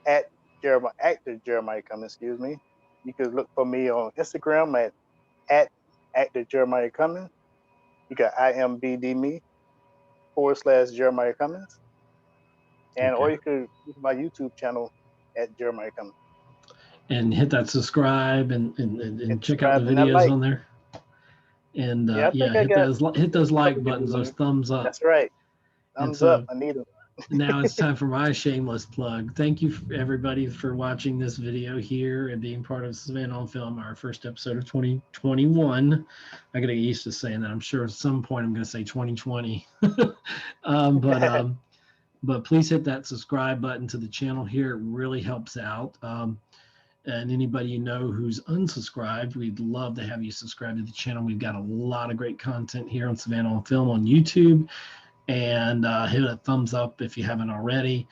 at Jeremiah actor Jeremiah Cummings. Excuse me. You can look for me on Instagram at actor Jeremiah Cummings. You got IMBD me / Jeremiah Cummings, and or Okay, you could look at my YouTube channel at Jeremiah Cummings. and hit that subscribe Hit and check out the subscribe and that videos like. on there. And Yeah, I think yeah, I got hit those a couple like videos buttons, on those it. thumbs up. That's right. And Thumbs up. so I need them. now it's time for my shameless plug. Thank you, everybody, for watching this video here and being part of Savannah on Film, our first episode of 2021. I got to get used to saying that. I'm sure at some point I'm going to say 2020. um, but um, but please hit that subscribe button to the channel here. It really helps out. And anybody who's unsubscribed, we'd love to have you subscribe to the channel. We've got a lot of great content here on Savannah on Film on YouTube, and hit a thumbs up if you haven't already.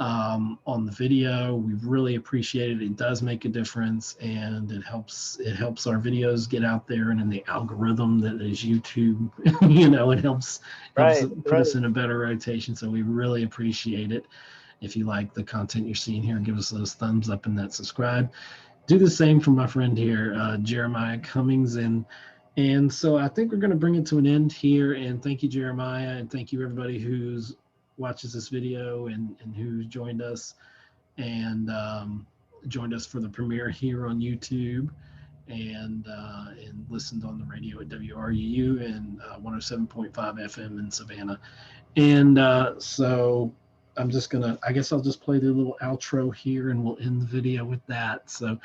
on the video. We really appreciate it. It does make a difference, and it helps our videos get out there and in the algorithm that is YouTube. It helps Right, put right. us in a better rotation. So we really appreciate it. If you like the content you're seeing here, give us those thumbs up and that subscribe. Do the same for my friend here, Jeremiah Cummings. And so I think we're going to bring it to an end here. And thank you, Jeremiah, and thank you everybody who's watches this video and who's joined us and joined us for the premiere here on YouTube and listened on the radio at WRUU and 107.5 FM in Savannah. And so I guess I'll just play the little outro here and we'll end the video with that. So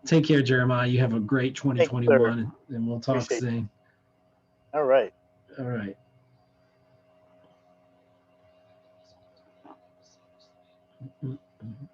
take care, Jeremiah. You have a great Thank you, sir. 2021 and we'll talk Appreciate soon. it. All right. All right. Mm-hmm.